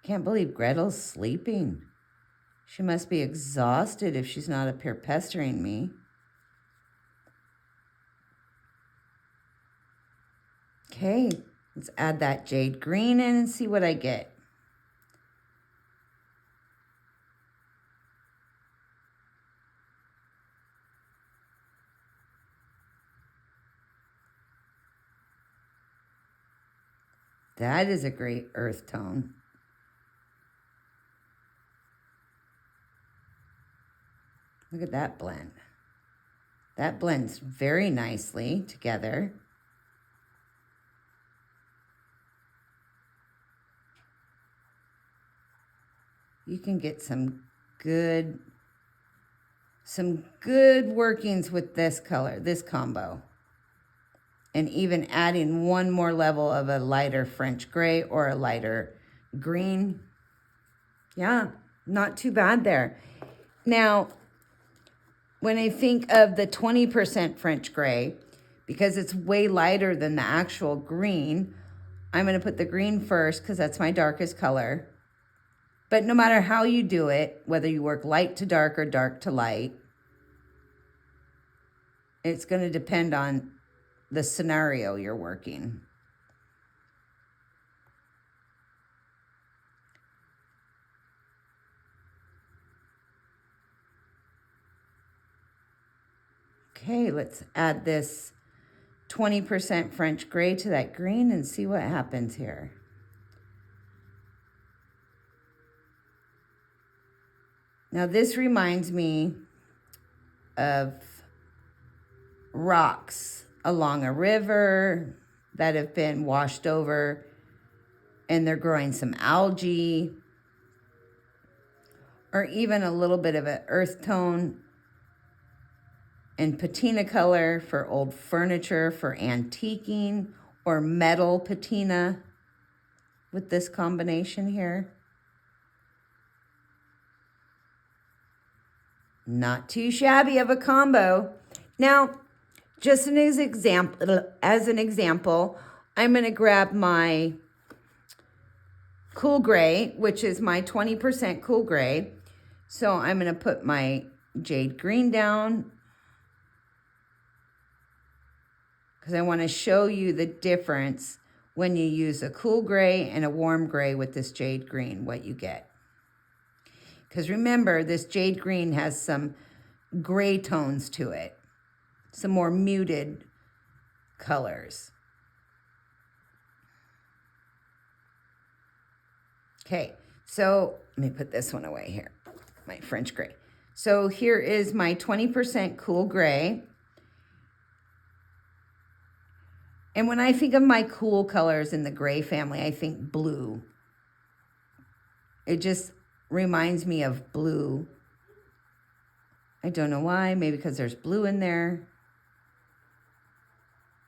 Can't believe Gretel's sleeping. She must be exhausted if she's not up here pestering me. Okay, let's add that jade green in and see what I get. That is a great earth tone. Look at that blend. That blends very nicely together. You can get some good workings with this color, this combo. And even adding one more level of a lighter French gray or a lighter green. Yeah, not too bad there. Now, when I think of the 20% French gray, because it's way lighter than the actual green, I'm going to put the green first because that's my darkest color. But no matter how you do it, whether you work light to dark or dark to light, it's going to depend on the scenario you're working. Okay, let's add this 20% French gray to that green and see what happens here. Now this reminds me of rocks along a river that have been washed over and they're growing some algae, or even a little bit of an earth tone and patina color for old furniture, for antiquing, or metal patina with this combination here. Not too shabby of a combo. Now, just as an example, I'm going to grab my cool gray, which is my 20% cool gray. So I'm going to put my jade green down because I want to show you the difference when you use a cool gray and a warm gray with this jade green, what you get. Because remember, this jade green has some gray tones to it, some more muted colors. Okay, so let me put this one away here, my French gray. So here is my 20% cool gray. And when I think of my cool colors in the gray family, I think blue. It just reminds me of blue. I don't know why, maybe because there's blue in there.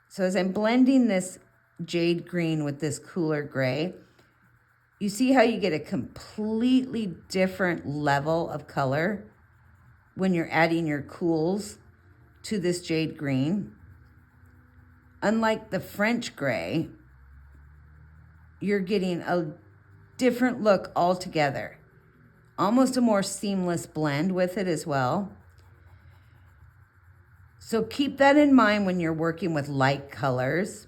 So as I'm blending this jade green with this cooler gray, you see how you get a completely different level of color when you're adding your cools to this jade green. unlike the French gray, you're getting a different look altogether. Almost a more seamless blend with it as well. So keep that in mind when you're working with light colors.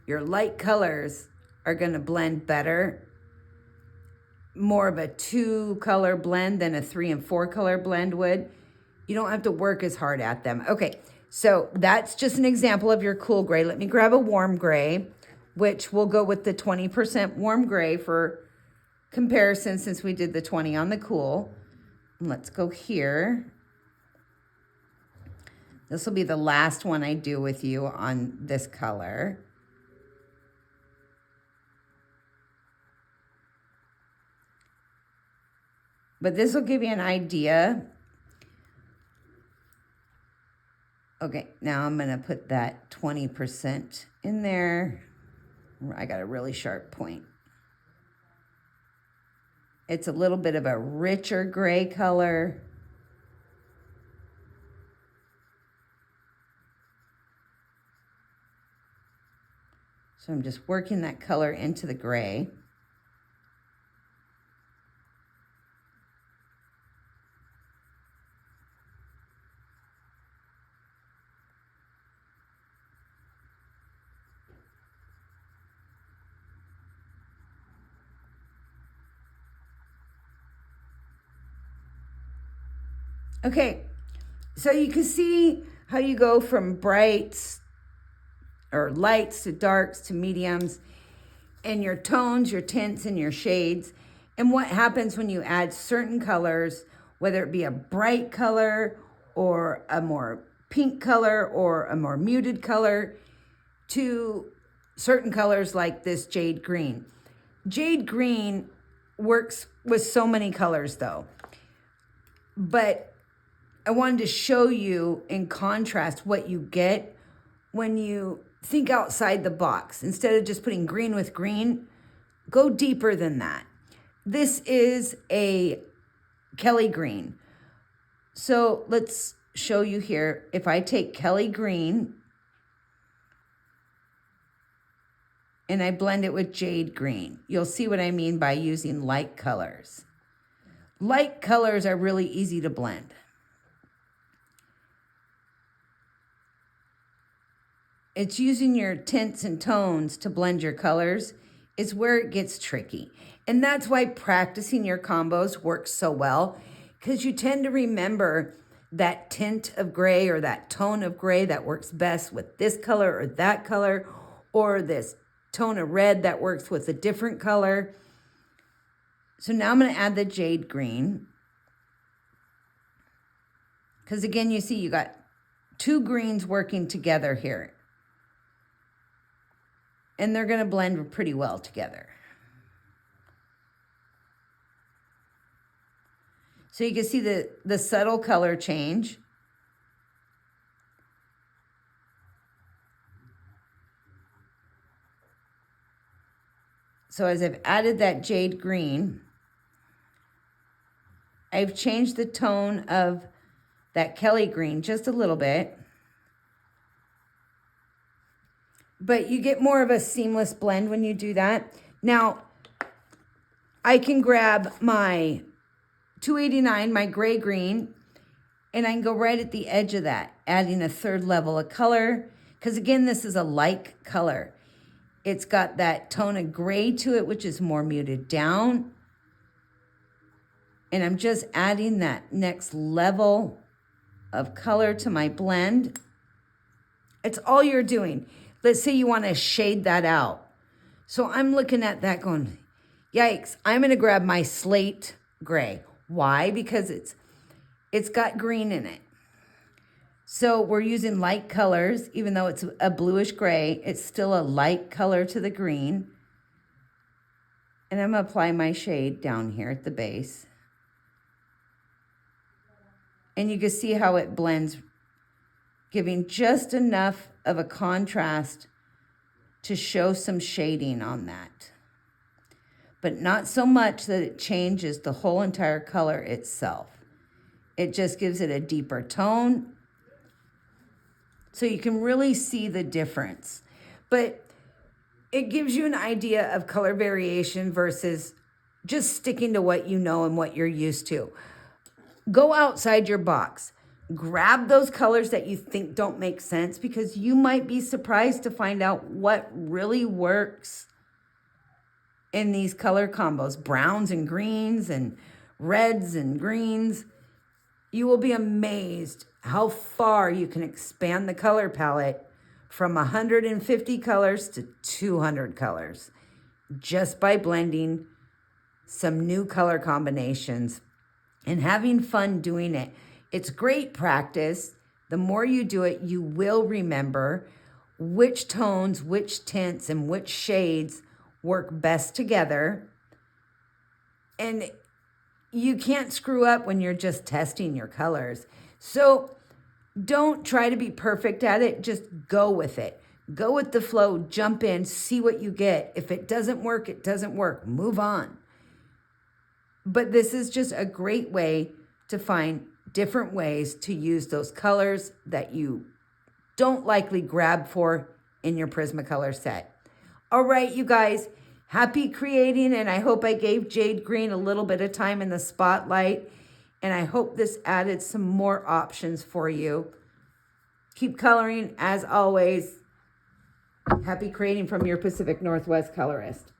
Your light colors are going to blend better. More of a 2-color blend than a 3 and 4-color blend would. You don't have to work as hard at them. Okay, so that's just an example of your cool gray. Let me grab a warm gray, which will go with the 20% warm gray for comparison since we did the 20 on the cool. Let's go here. This will be the last one I do with you on this color. But this will give you an idea. Okay, now I'm gonna put that 20% in there. I got a really sharp point. It's a little bit of a richer gray color. So I'm just working that color into the gray. Okay, so you can see how you go from brights or lights to darks to mediums, and your tones, your tints, and your shades, and what happens when you add certain colors, whether it be a bright color or a more pink color or a more muted color, to certain colors like this jade green. Jade green works with so many colors though, but I wanted to show you in contrast what you get when you think outside the box. Instead of just putting green with green, go deeper than that. This is a Kelly green. So let's show you here. If I take Kelly green and I blend it with jade green, you'll see what I mean by using light colors. Light colors are really easy to blend. It's using your tints and tones to blend your colors is where it gets tricky. And that's why practicing your combos works so well, because you tend to remember that tint of gray or that tone of gray that works best with this color or that color, or this tone of red that works with a different color. So now I'm going to add the jade green. Because again, you see you got two greens working together here. And they're going to blend pretty well together. So you can see the subtle color change. So as I've added that jade green, I've changed the tone of that Kelly green just a little bit. But you get more of a seamless blend when you do that. Now, I can grab my 289, my gray green, and I can go right at the edge of that, adding a third level of color. Because again, this is a light color. It's got that tone of gray to it, which is more muted down. And I'm just adding that next level of color to my blend. It's all you're doing. Let's say you want to shade that out. So I'm looking at that going, yikes, I'm going to grab my slate gray. Why? Because it's got green in it. So we're using light colors, even though it's a bluish gray, it's still a light color to the green. And I'm going to apply my shade down here at the base. And you can see how it blends, giving just enough of a contrast to show some shading on that. But not so much that it changes the whole entire color itself. It just gives it a deeper tone. So you can really see the difference. But it gives you an idea of color variation versus just sticking to what you know and what you're used to. Go outside your box. Grab those colors that you think don't make sense, because you might be surprised to find out what really works in these color combos, browns and greens and reds and greens. You will be amazed how far you can expand the color palette from 150 colors to 200 colors just by blending some new color combinations and having fun doing it. It's great practice. The more you do it, you will remember which tones, which tints, and which shades work best together. And you can't screw up when you're just testing your colors. So don't try to be perfect at it. Just go with it. Go with the flow, jump in, see what you get. If it doesn't work, it doesn't work. Move on. But this is just a great way to find different ways to use those colors that you don't likely grab for in your Prismacolor set. All right, you guys, happy creating, and I hope I gave Jade Green a little bit of time in the spotlight, and I hope this added some more options for you. Keep coloring as always. Happy creating from your Pacific Northwest colorist.